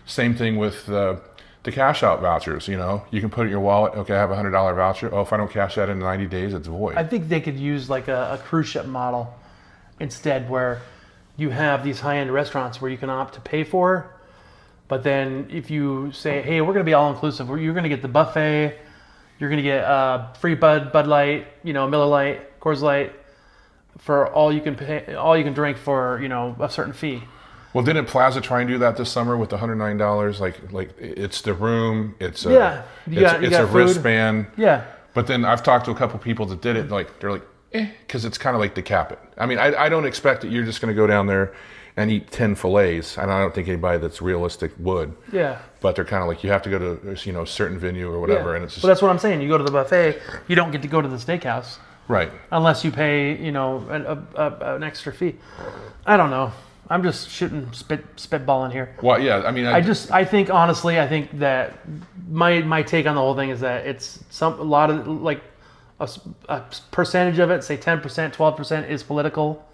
Same thing with the cash out vouchers, you know, you can put it in your wallet. Okay, I have a $100 voucher. Oh, if I don't cash that in 90 days, it's void.
I think they could use like a cruise ship model instead, where you have these high-end restaurants where you can opt to pay for, but then if you say, hey, we're going to be all-inclusive, you're going to get the buffet, you're going to get free Bud Light, you know, Miller Light, Coors Light, for all you can pay, all you can drink for, you know, a certain fee.
Well, didn't Plaza try and do that this summer with the $109? Like it's the room, it's a wristband.
Yeah.
But then I've talked to a couple people that did it. Like they're like, because it's kind of like decap it. I mean, I don't expect that you're just going to go down there and eat 10 fillets. And I don't think anybody that's realistic would.
Yeah.
But they're kind of like, you have to go to, you know, a certain venue or whatever.
Yeah.
And it's just,
well, that's what I'm saying. You go to the buffet, you don't get to go to the steakhouse.
Right.
Unless you pay, you know, an extra fee. I don't know. I'm just shooting spitballing here.
Well, yeah. I mean,
I think honestly, I think that my take on the whole thing is that it's a lot of like a percentage of it, say 10%, 12% is political.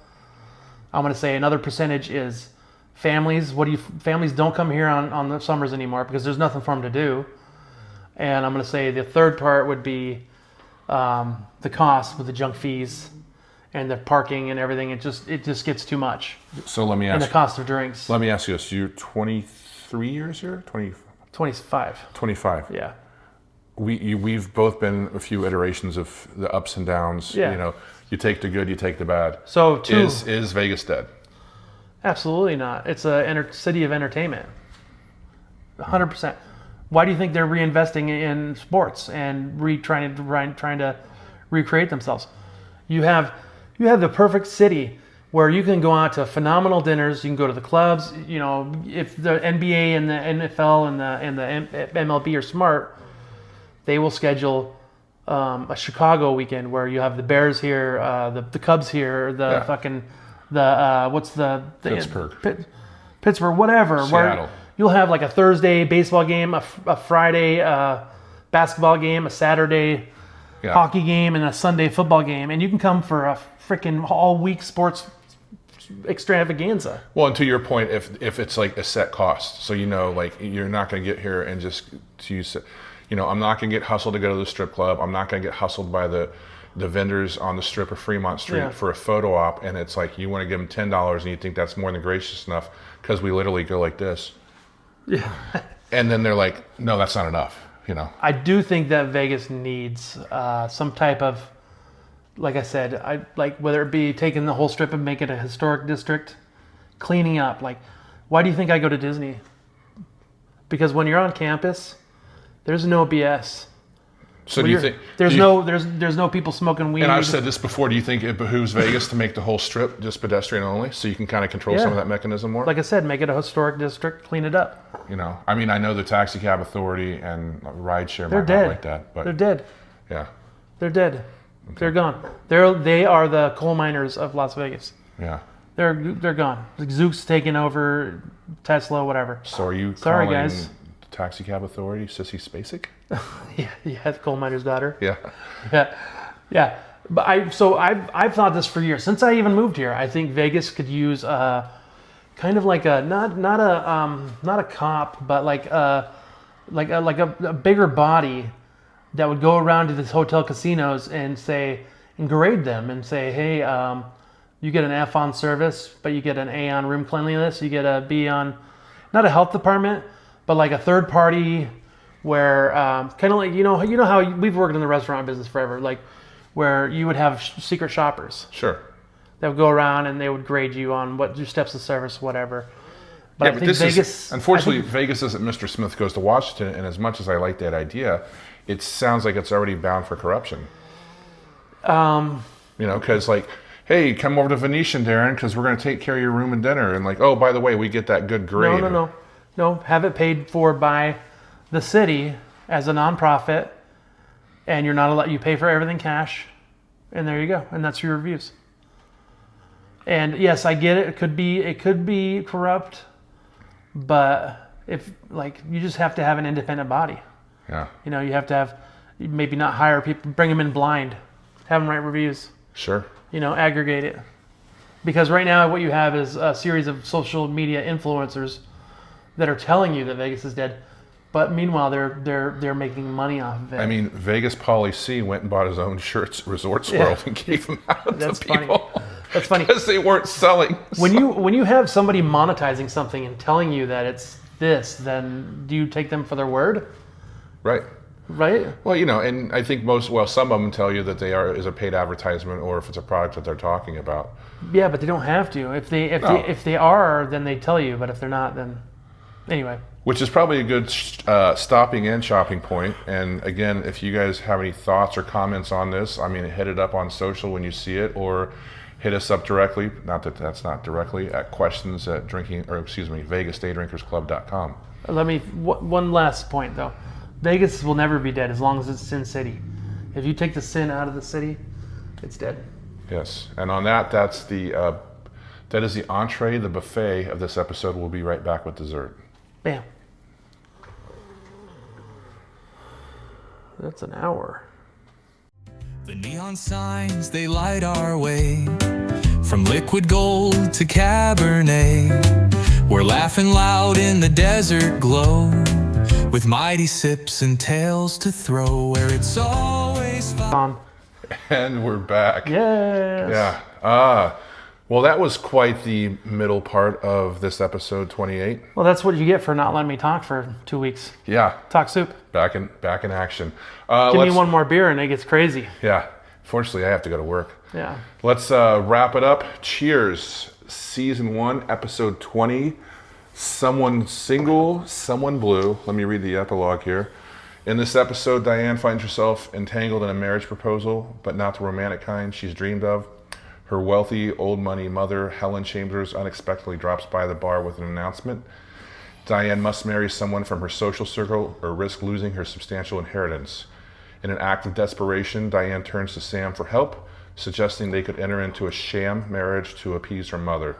I'm going to say another percentage is families. Families don't come here on the summers anymore because there's nothing for them to do. And I'm going to say the third part would be the cost with the junk fees and the parking and everything. It just gets too much.
So let me ask.
And the cost of drinks.
Let me ask you this: you're 23 years here,
25.
25.
Yeah.
We've both been a few iterations of the ups and downs.
Yeah.
You know, you take the good, you take the bad.
So
is Vegas dead?
Absolutely not. It's a city of entertainment. 100%. Why do you think they're reinvesting in sports and trying to recreate themselves? You have the perfect city where you can go out to phenomenal dinners. You can go to the clubs. You know, if the NBA and the NFL and the MLB are smart, they will schedule a Chicago weekend where you have the Bears here, the Cubs here, Pittsburgh, whatever.
Seattle.
Where you'll have like a Thursday baseball game, a Friday basketball game, a Saturday hockey game, and a Sunday football game, and you can come for a freaking all-week sports extravaganza.
Well, and to your point, if it's like a set cost, so you know, like you're not going to get here and just use it. You know, I'm not going to get hustled to go to the strip club. I'm not going to get hustled by the vendors on the strip of Fremont Street for a photo op, and it's like you want to give them $10 and you think that's more than gracious enough because we literally go like this.
Yeah.
And then they're like, no, that's not enough. You know.
I do think that Vegas needs some type of, like I said, whether it be taking the whole strip and make it a historic district, cleaning up. Like, why do you think I go to Disney? Because when you're on campus, there's no BS.
So do you think
there's no people smoking weed?
And I've said this before. Do you think it behooves Vegas to make the whole strip just pedestrian only, so you can kind of control some of that mechanism more?
Like I said, make it a historic district, clean it up.
You know, I mean, I know the taxi cab authority and rideshare might
dead.
not like that, but
they're dead.
Yeah,
they're dead. Okay. They're gone. They are the coal miners of Las Vegas.
Yeah,
they're gone. Like Zook's taking over, Tesla, whatever.
So are you
sorry,
calling
guys?
The taxi cab authority Sissy Spacek?
Yeah, the coal miner's daughter.
Yeah.
But I've thought this for years since I even moved here. I think Vegas could use kind of like a not a cop, but like a bigger body that would go around to these hotel casinos and grade them and say, hey, you get an F on service, but you get an A on room cleanliness. You get a B on, not a health department, but like a third party where kind of like, you know how we've worked in the restaurant business forever, like where you would have secret shoppers.
Sure.
That would go around and they would grade you on what your steps of service, whatever. But
Yeah,
I
but
think
this
Vegas,
is, unfortunately, Vegas isn't Mr. Smith Goes to Washington, and as much as I like that idea, it sounds like it's already bound for corruption. Because like, hey, come over to Venetian, Darren, because we're going to take care of your room and dinner. And like, oh, by the way, we get that good grade.
No, have it paid for by the city as a nonprofit, and you're not allowed. You pay for everything cash, and there you go, and that's your reviews. And yes, I get it. It could be corrupt, but if like you just have to have an independent body.
Yeah.
You have to have maybe not hire people, bring them in blind, have them write reviews.
Sure.
Aggregate it. Because right now what you have is a series of social media influencers that are telling you that Vegas is dead, but meanwhile they're making money off of it.
I mean, Vegas Pauly C went and bought his own shirts at Resorts World and gave them out
That's
to
funny.
people.
That's funny.
Because they weren't selling.
When you have somebody monetizing something and telling you that it's this, then do you take them for their word?
Right.
Right?
Well, and I think some of them tell you that is a paid advertisement or if it's a product that they're talking about.
Yeah, but they don't have to. If they are, then they tell you. But if they're not, then anyway.
Which is probably a good stopping and shopping point. And again, if you guys have any thoughts or comments on this, hit it up on social when you see it, or hit us up directly. Not that that's not directly at questions@VegasDayDrinkersClub.com.
One last point though. Vegas will never be dead as long as it's Sin City. If you take the sin out of the city, it's dead.
Yes, and on that is the entree, the buffet of this episode. We'll be right back with dessert.
Bam. That's an hour.
The neon signs, they light our way. From liquid gold to Cabernet, we're laughing loud in the desert glow, with mighty sips and tales to throw, where it's always fun.
And we're back.
Yes.
Yeah. Well, that was quite the middle part of this episode 28.
Well, that's what you get for not letting me talk for 2 weeks.
Yeah.
Talk soup.
Back in action.
Give me one more beer and it gets crazy.
Yeah. Fortunately, I have to go to work.
Yeah.
Let's wrap it up. Cheers. Season 1, episode 20. Someone single, someone blue. Let me read the epilogue here. In this episode, Diane finds herself entangled in a marriage proposal, but not the romantic kind she's dreamed of. Her wealthy, old money mother, Helen Chambers, unexpectedly drops by the bar with an announcement. Diane must marry someone from her social circle or risk losing her substantial inheritance. In an act of desperation, Diane turns to Sam for help, suggesting they could enter into a sham marriage to appease her mother.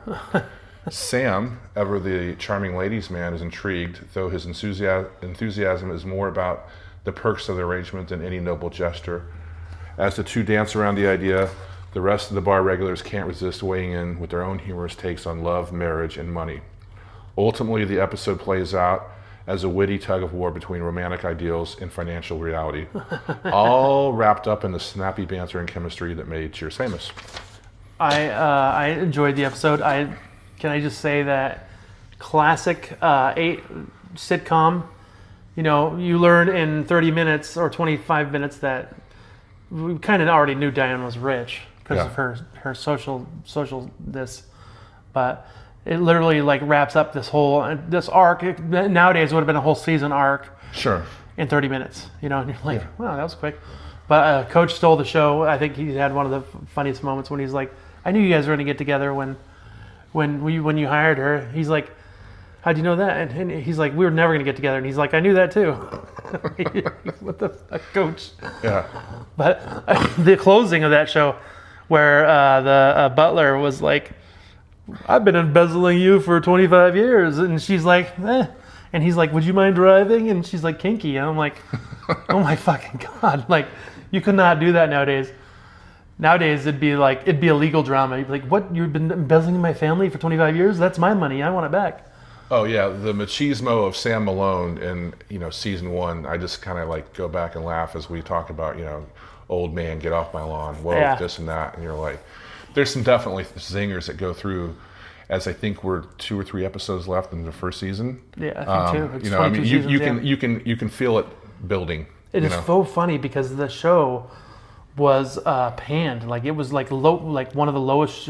Sam, ever the charming ladies' man, is intrigued, though his enthusiasm is more about the perks of the arrangement than any noble gesture. As the two dance around the idea, the rest of the bar regulars can't resist weighing in with their own humorous takes on love, marriage, and money. Ultimately, the episode plays out as a witty tug-of-war between romantic ideals and financial reality, all wrapped up in the snappy banter and chemistry that made Cheers famous.
I enjoyed the episode. Can I just say that classic sitcom, you learn in 30 minutes or 25 minutes that we kind of already knew Diane was rich because of her social this, but it literally wraps up this arc. Nowadays it would have been a whole season arc.
Sure.
In 30 minutes, and you're like, wow, that was quick. But Coach stole the show. I think he had one of the funniest moments when he's like, I knew you guys were going to get together when you hired her. He's like, how'd you know that? And he's like, we were never going to get together. And he's like, I knew that too. What the fuck, Coach?
Yeah.
But the closing of that show where the butler was like, I've been embezzling you for 25 years. And she's like, eh. And he's like, would you mind driving? And she's like, kinky. And I'm like, oh my fucking God. You could not do that nowadays. Nowadays, it'd be a legal drama. You'd be like, what? You've been embezzling my family for 25 years? That's my money. I want it back.
Oh yeah, the machismo of Sam Malone in season 1. I just kind of like go back and laugh as we talk about old man get off my lawn, whoa,
Yeah.
this and that, and you're like, there's some definitely zingers that go through. As I think we're 2 or 3 episodes left in the first season.
Yeah, I think too. It's
I
22
mean,
seasons,
you can feel it building.
It is so funny because the show was panned. Like it was like one of the lowest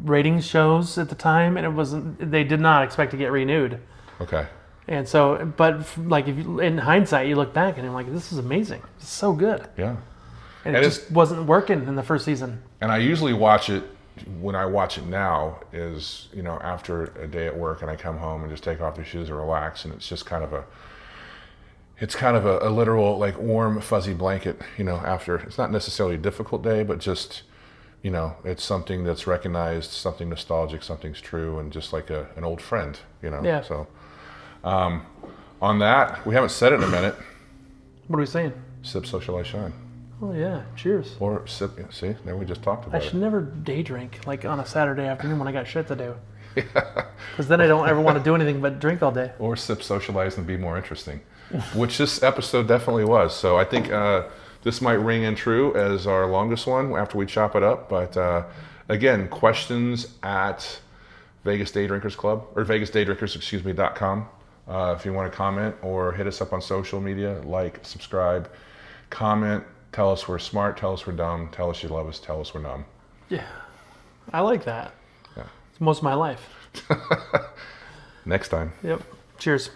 ratings shows at the time, and it wasn't. They did not expect to get renewed.
Okay.
And so, but like if you, in hindsight, you look back and you're like, this is amazing. It's so good.
Yeah.
And it just wasn't working in the first season.
And I usually watch it. When I watch it now is, after a day at work and I come home and just take off the shoes and relax, and it's just kind of a literal like warm fuzzy blanket, after. It's not necessarily a difficult day, but just, it's something that's recognized, something nostalgic, something's true, and just like an old friend,
Yeah.
So on that, we haven't said it in a minute.
What are we saying?
Sip, socialize, shine.
Oh yeah, cheers.
Or sip, see, there we just talked
I
about
should
it.
never day drink like on a Saturday afternoon when I got shit to do. Because then I don't ever want to do anything but drink all day.
Or sip, socialize, and be more interesting, which this episode definitely was. So I think this might ring in true as our longest one after we chop it up. But again, questions at Vegas Day Drinkers Club, or VegasDayDrinkers.com. If you want to comment or hit us up on social media, like, subscribe, comment. Tell us we're smart, tell us we're dumb, tell us you love us, tell us we're numb.
Yeah, I like that.
Yeah.
It's most of my life.
Next time.
Yep. Cheers.